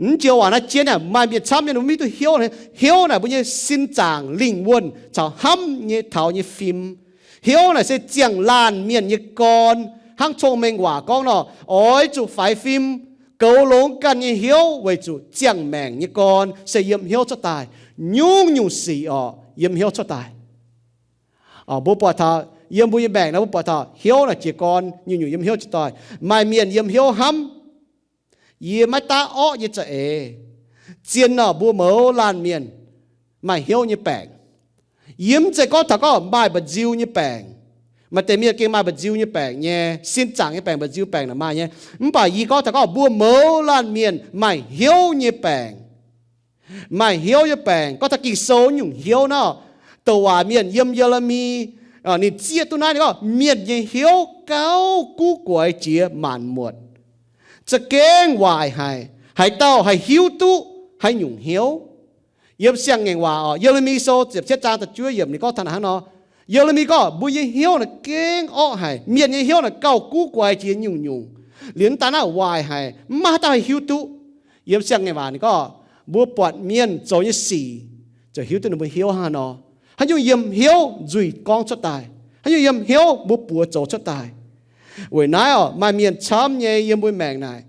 นี่เจ้าว่านะเจ้าเนี่ยมาเบียดช้ำเนี่ยหนูมีตัวเหี่ยวน่ะบุญสินจางลิงวนจะห้ำเยเท้าเยฟิมเหี่ยวน่ะใส่เจียงลานเมียนเยกอนห้างชงเมงว่าก้องเนาะอ้อยจุไฟฟิมเกาหลงกันยี่เหี้ยวไว้จุเจียงแมงยี่กอนเสียมเหี้ยวจะตายยุ่งสีเยี่ยมเหี้ยวจะตายบุปผาเท้าเยี่ยมบุยแบงนะบุปผาเท้าเหี้ยวน่ะจีกอนยุ่งเยี่ยมเหี้ยวจะตายไม่เมียนเยี่ยมเหี้ยวห้ำเยี่ยมไม่ตาอ้อยี่จะเจียนน่ะบัวเหมลานเมียนไม่เหี้ยวยี่แปงเยี่ยมจะก็ถ้าก็ไม่บดจิวยี่แปงmà tên miệt kia mà bật diêu như bèn nhé xin chẳng như bèn bật diêu bèn là mà nhé bà y có thằng có bua mớ lan miền mày hiếu như bèn có thằng kỳ số nhung hiếu nó tàu à miền yếm Jeremy nị chia tu này có miền như hiếu cao cú quậy chia màn muộnจะเก่งวายให้เต้าให้หิวตุให้หยุ่งหิวเยี่ยมเสียงเงว่าJeremy số เจ็บเช็ดจางแต่ช่วยเยี่ยมนี่ก็ทันหันเนาะJeremy có bùi hiếu là kén ọ hay miền hiếu là cao cú quay chiến nhung liên ta nó hoài hay mà ta hiếu tu yếm sang ngày vàng có bùa bọt miền cho như xì cho hiếu tu nó bùi hiếu hà nó hắn dùng yếm hiếu duy con cho tài hắn dùng yếm hiếu bố bùa chỗ cho tài vậy nãy mà miền chấm nhé yếm bùi mèn này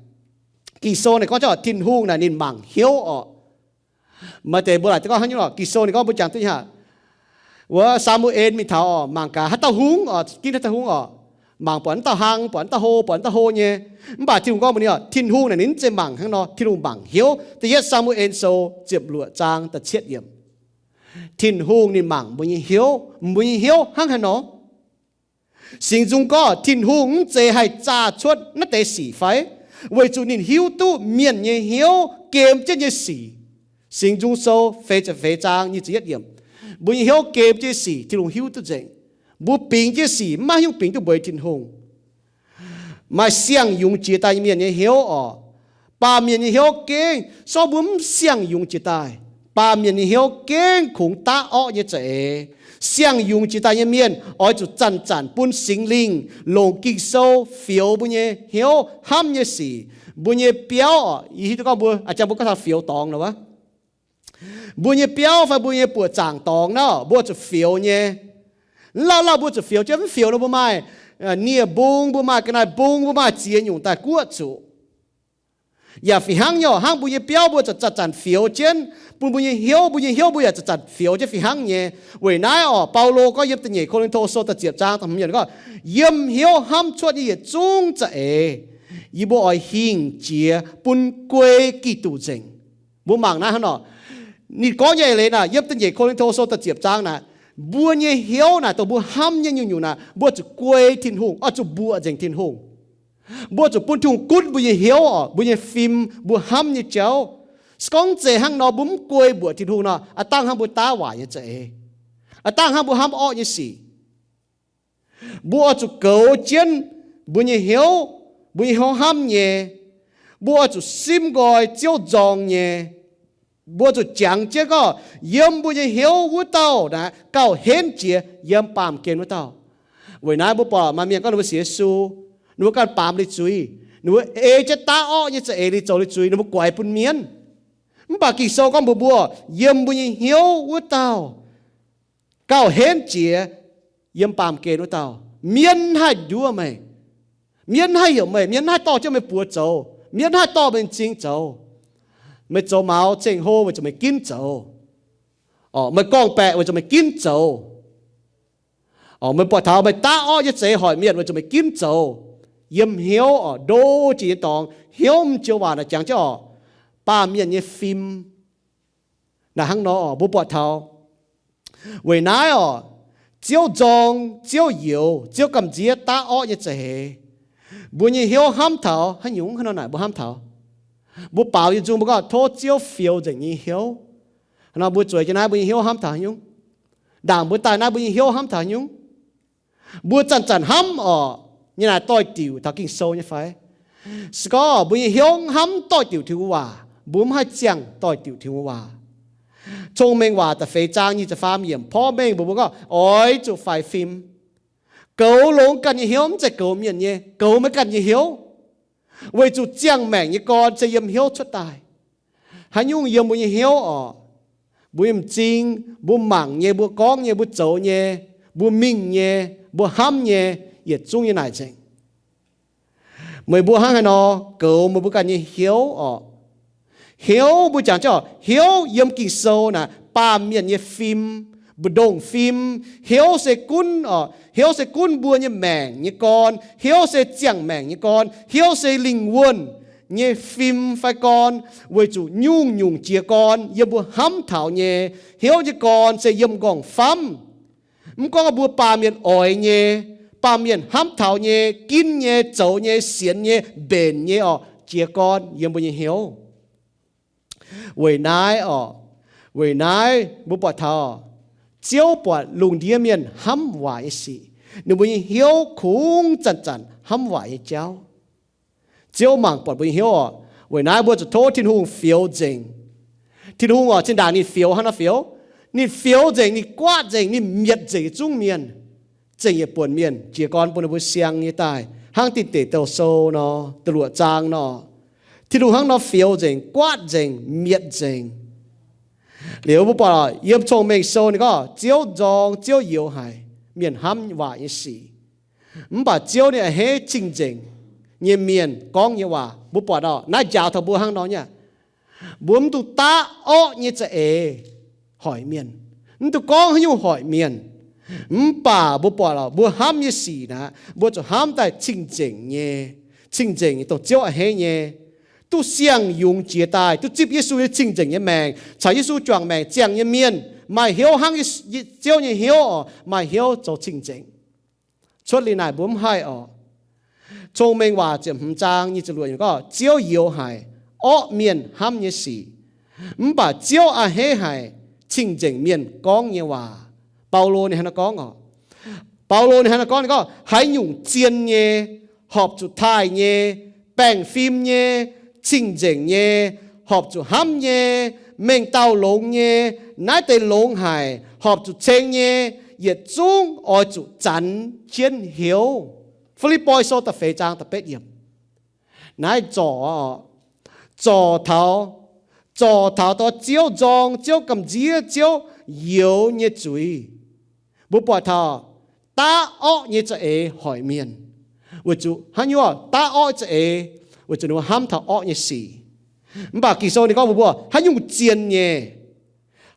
kỳ số này có cho thiên hung này nên mảng hiếu mà để bữa lại có hắn như là kỳ số này có bữa chẳng tôi hảว่าซามูเอลมีเท่ามังกาฮัตตาหุงกินฮัตตาหุงมังปอนตาหังปอนตาโฮปอนตาโฮเนี่ยมันบาดที่หุงก็มันเนี่ยทินหุงเนี่ยนิ้นจะมังข้างนอกทินหุงมังเหี้ยวแต่ยัดซามูเอลโซเจ็บหลวจางแต่เชียดเยี่ยมทินหุงนี่มังบุญเหี้ยวบุญเหี้ยวข้างข้างนอกสิ่งจุงก็ทินหุงเจให้จ่าชดนั่นแต่สีไฟไว้จุนินหิวตู้เมียนเหี้ยวเกมจะเนี่ยสีสิ่งจุงโซเฟจะเฟจางนี่จะยัดเยี่ยมบุญเหี้ยวเก็บเจสีที่ลงหิวตัวเจงบุปิงเจสีมายุ่งปิงตัวบริทินหงมาเสียงยุงจีตายเมียนเหี้ยวป่าเมียนเหี้ยวเก่งซอบุ้มเสียงยุงจีตายป่าเมียนเหี้ยวเก่งคงตาอ้อเยเจเสียงยุงจีตายเมียนอ้อยจุดจันปุ่นสิงลิงลงกิโซเฟียวบุญเหี้ยวห้ามเยสีบุญเปียวอีที่ตัวก็บุอาจารย์บุก็ทำเฟียวตองนะวะบุญเปียวไฟบุญปวดจางตองเนาะบัวจะเฟียวเนี่ยเราบัวจะเฟียวจะไม่เฟียวแล้วบัวไม่เนี่ยบุ้งบัวไม่กันไหนบุ้งบัวไม่เจียนอยู่แต่กัวจูอย่าฝีหางย่อหางบุญเปียวบัวจะจัดเฟียวเจนบุญเหี้ยวบัวจะจัดเฟียวจะฝีหางเนี่ยเว้ยนายเปาโลก็เย็บตัวใหญ่โคลินโตโซตะเจียบจางทำอย่างก็เยี่ยมเหี้ยวห้ามชวดยี่จุงจะยี่บัวอ้อยหิงเจียปุ่นกวยกี่ตูเจงบัวมังนะฮะเนาะนี่ก็ใหญ่เลยนะเย็บตัวใหญ่โคลินโตโซตะเจียบจางนะบัวเนี่ยเหี้ยวนะตัวบัวห้ามยังอยู่นะบัวจะกวยทิ้งหงจะบัวเจงทิ้งหงบัวจะปุ่นทุ่งกุดบัวเนี่ยเหี้ยวบัวเนี่ยฟิล์มบัวห้ามเนี่ยเจ้าสกองเจหังนอบุ้มกวยบัวทิ้งหงนะตั้งห้างบัวตาหวานเนี่ยเจตั้งห้างบัวห้ามอ้อเนี่ยสิบัวจะเกาเจนบัวเนี่ยเหี้ยวบัวเนี่ยห้ามเนี่ยบัวจะซิมกอยเจ้าจองเนี่ยบัวจะจังเจ้าก็เยี่ยมบัวจะเหี้ยววัวเต่านะเก่าเห็นเจียเยี่ยมปามเกณฑ์วัวเต่าวันนั้นบัวปอมาเมียก็หนูเสียสูหนูการปามเลยจุยหนูจะตาอ้อเนี่ยจะเลยโจเลยจุยหนูกวายปุ่นเมียนมันปากกี่โซก็บัวเยี่ยมบัวจะเหี้ยววัวเต่าเก่าเห็นเจียเยี่ยมปามเกณฑ์วัวเต่าเมียนให้ดูไหมเมียนให้อยู่ไหมเมียนให้ต่อจะไม่ปวดโจเมียนให้ต่อเป็นจริงโจไม่โจเมาเจงโฮมันจะไม่กินโจไม่กองแปะมันจะไม่กินโจไม่ปวดเท้าไม่ตาอ้อจะเจหอยเมียนมันจะไม่กินโจเยี่ยมเหี้ยวโดจีตองเหี้ยวมันเจียวหวานจังเจ้าป้าเมียนเนี่ยฟิมนะฮังนอบุปวดเท้าเวนายเจียวจองเจียวเหยวเจียวกำเจียตาอ้อจะเจบุญเหี้ยวห้ามเท้าให้ยุ่งขนาดไหนบุห้ามเท้าบุเป่าอยู่จุงบุก็โทษเจียวเฟียวอย่างนี้เหี้ยวเราบุจ่วยจะน่าบุญเหี้ยวห้ามถ่ายยุ่งด่างบุตายน่าบุญเหี้ยวห้ามถ่ายยุ่งบุจันห้ามนี่น่าต่อยติวถ้ากินโซ่เนี่ยไฟสก็บุญเหี้ยวห้ามต่อยติวที่ว่าบุ้มให้เจียงต่อยติวที่ว่าจงเมงว่าแต่เฟจางนี่จะฟ้าเยี่ยมพ่อเมงบุก็อ้อยจุไฟฟิล์มเกาลงกันเหี้ยวมันจะเกาเมียนเนี่ยเกาไม่กันเหี้ยวไว้จุดเจียงแม่งยี่ก่อนจะเยี่ยมเหี้ยวชุดตายหันยุ่งเยี่ยมบุญเหี้ยวบุญจริงบุญหมั่งเนี่ยบุญก้องเนี่ยบุญโจเนี่ยบุญมิ่งเนี่ยบุญห้ำเนี่ยเหยียดจุ้งยังไงจริงเมื่อบุญห้างให้นอเกิดมาบุญกันเนี่ยเหี้ยวเหี้ยวบุญจังเจ้าเหี้ยวเยี่ยมกินโซน่ะปาเมียนเนี่ยฟิล์มบุดงฟิล์มเหี้ยวเสกุนเหี้ยวเสกุนบัวเนี่ยแมงเนี่ยก่อนเหี้ยวเสเจียงแมงเนี่ยก่อนเหี้ยวเสลิงวนเนี่ยฟิล์มไฟก่อนไว้จู่ยุ่งเจียก่อนอย่าบัวห้ำเถาเนี่ยเหี้ยวเนี่ยก่อนเสยมกองฟัมมันก็บัวปาเมียนอ่อยเนี่ยปาเมียนห้ำเถาเนี่ยกินเนี่ยเจ้าเนี่ยเสียนเนี่ยเบนเนี่ยเจียก่อนเยี่ยมบัวเนี่ยเหี้ยวเว้ยนายบัวปอดเถาเจ้าปวดลุงเดียเมียนห้ำไหวสิหนูบุญเหี้ยวคุ้งจันห้ำไหวเจ้ามังปวดบุญเหี้ยวเวนายบัวจะโทษทิ้งหงเฟียวเจงทิ้งหงเช่นด่างนี่เฟียวฮันน่ะเฟียวนี่เฟียวเจงนี่กวาดเจงนี่เมียดเจงจุ้งเมียนเจงอย่าปวดเมียนเจียกรปนบุญเสียงนี่ตายห้างติดเตะเตาโซเนาะตรวจจางเนาะทิ้งหงห้างเนาะเฟียวเจงกวาดเจงเมียดเจง nếu bố bỏ yếm chồng mình sâu này có chiếu dòng chiếu yếu hài miền hâm và như sĩ bà chiếu này hết chính chính như miền con như hòa bố bỏ đó nãy giáo thọ bố hăng đó nha bố tụ ta ô như thế hỏi miền tụ con như hỏi miền bà bố bỏ đó bố hâm như sĩ nè bố cho hâm tại chính chính tổ chiếu hết nhé tu xiang dùng chia tài tu tiếp Giêsu chính chính như mèn chạy Giêsu chọn mèn chẳng như miền mà hiểu hăng chiếu như hiểu mà hiểu cho chính chính出嚟乃本係哦，聰明話就唔爭，呢就類個招搖係惡面喊嘅事，唔把招啊起係清淨面講嘅話，保羅你喺度講哦，保羅你喺度講你個係用尖嘅學做太嘅，病飛嘅，清淨嘅學做喊嘅，明道龍嘅，乃地龍係學做清嘅。也中愛主真見曉，腓立比書第4章第8節，乃座頭到照裝照咁子照有嘢罪，不把頭打惡嘢就係海面，為主還有啊打惡就係為主你話喊頭惡嘢事，唔把其實你講唔還用賤嘢。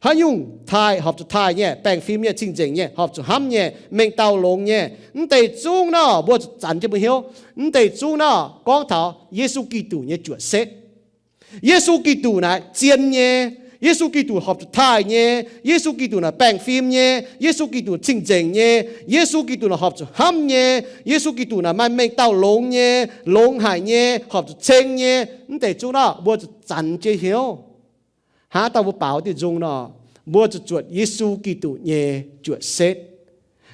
hắn dùng thai học cho thai nhé, bèn phim nhé, chính chính nhé, học cho ham nhé, mình tàu lông nhé, để chung nó, bữa chẳng cho mình hiểu, để chung nó, con thảo, Giêsu Kitô nhé chúa xét, Giêsu Kitô này chiến nhé, Giêsu Kitô học cho thai nhé, Giêsu Kitô là bèn phim nhé, Giêsu Kitô chính chính nhé, Giêsu Kitô là học cho ham nhé, Giêsu Kitô là mình tàu lông nhé, lông hải nhé, học cho chênh nhé, để chung nó, bữa chẳng cho hiểu. Há tao vô bảo thì dùng nó mua cho chuột Giêsu Kitô nhé chuột xét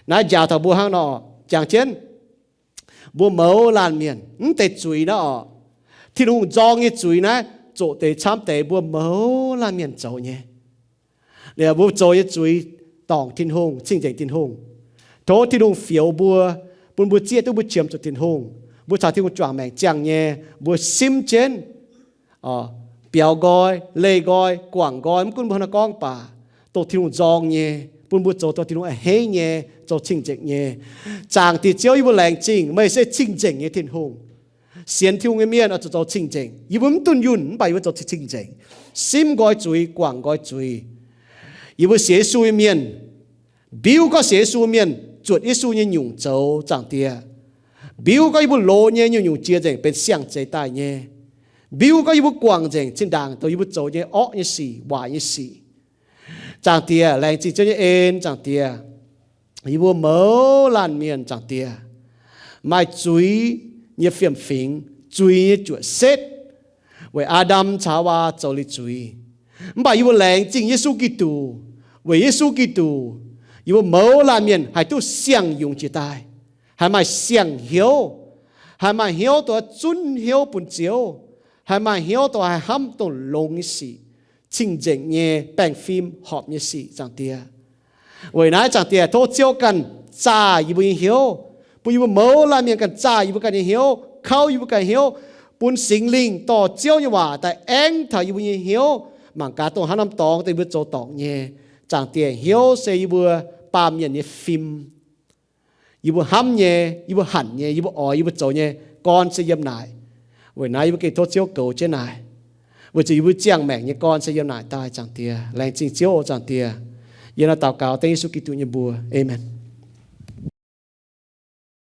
nãy giờ tao mua hàng nó chẳng chén mua mẫu lan miền để chuối nó thì đúng dòng cái chuối này chỗ để chăm để mua mẫu lan miền chỗ nhé để mua chỗ cái chuối tòng thiên hùng chính chính thiên hùng thôi thì đúng phiếu mua chia tôi mua chiếm cho thiên hùng mua chào thiên hùng chọn mèn chẳng nhé mua sim chén biểu gọi, lê gọi, quảng gọi, mỗi con bọn con bà, tổ thiên dòng nhé, bọn bữa tổ thiên hế nhé, tổ chính chính nhé, chẳng thì chiếu yêu lành chính, mấy sẽ chính chính nhé thiên hùng, xiên thiên hùng miền ở tổ chính chính, yêu muốn tuân yun, bài yêu tổ chính chính, sim gọi chuối, quảng gọi chuối, yêu xế xuôi miền, biểu có xế xuôi miền, chuột ít xuôi nhé nhung châu chẳng tiệt, biểu có yêu lô nhé nhung chia chính, bên xiang chế tai nhé. Biểu có yêu quảng trình trên đàng tôi yêu chỗ như ốc như xì, quả như xì. Chẳng tìa, lành chỉ cho như ên chẳng tìa. Yêu mẫu làn miền chẳng tìa. Mai chúi như phiểm phính, chúi như chuột xét. Vì Adam cháu wa cháu lý chúi. Mà yêu lành chính Giêsu Kitô. Vì Giêsu Kitô, yêu mẫu làn miền hãy tu xiang dùng chỉ tài. Hãy mai xiang hiếu. Hãy mai hiếu tôi chun hiếu bùn chiếu. Hãy mà hiểu tôi hãy hâm tôi lông như xì chính chính nhé bèn phim họp như xì chẳng tìa vì nãy chẳng tìa thôi chiếu cần cha yêu bùi hiểu bùi yêu mẫu là miệng cần cha yêu cần hiểu khâu yêu cần hiểu bùn sinh linh tỏ chiếu như hòa tại anh thầy yêu bùi hiểu mà cả tôi hắn năm tòng tôi biết chỗ tòng nhé chẳng tìa hiểu sẽ yêu bùi ba miệng như phim yêu bùi hâm nhé yêu bùi hẳn nhé yêu bùi ỏi yêu bùi chỗ nhé con sẽ dâm lại vì nãy cái thốt chiếu cầu trên này vì chỉ với chiang mẹ như con sẽ yêu nại tai chẳng tia lành chính chiếu chẳng tia giờ là tàu cáo tên Giêsu Kitô như bùa amen.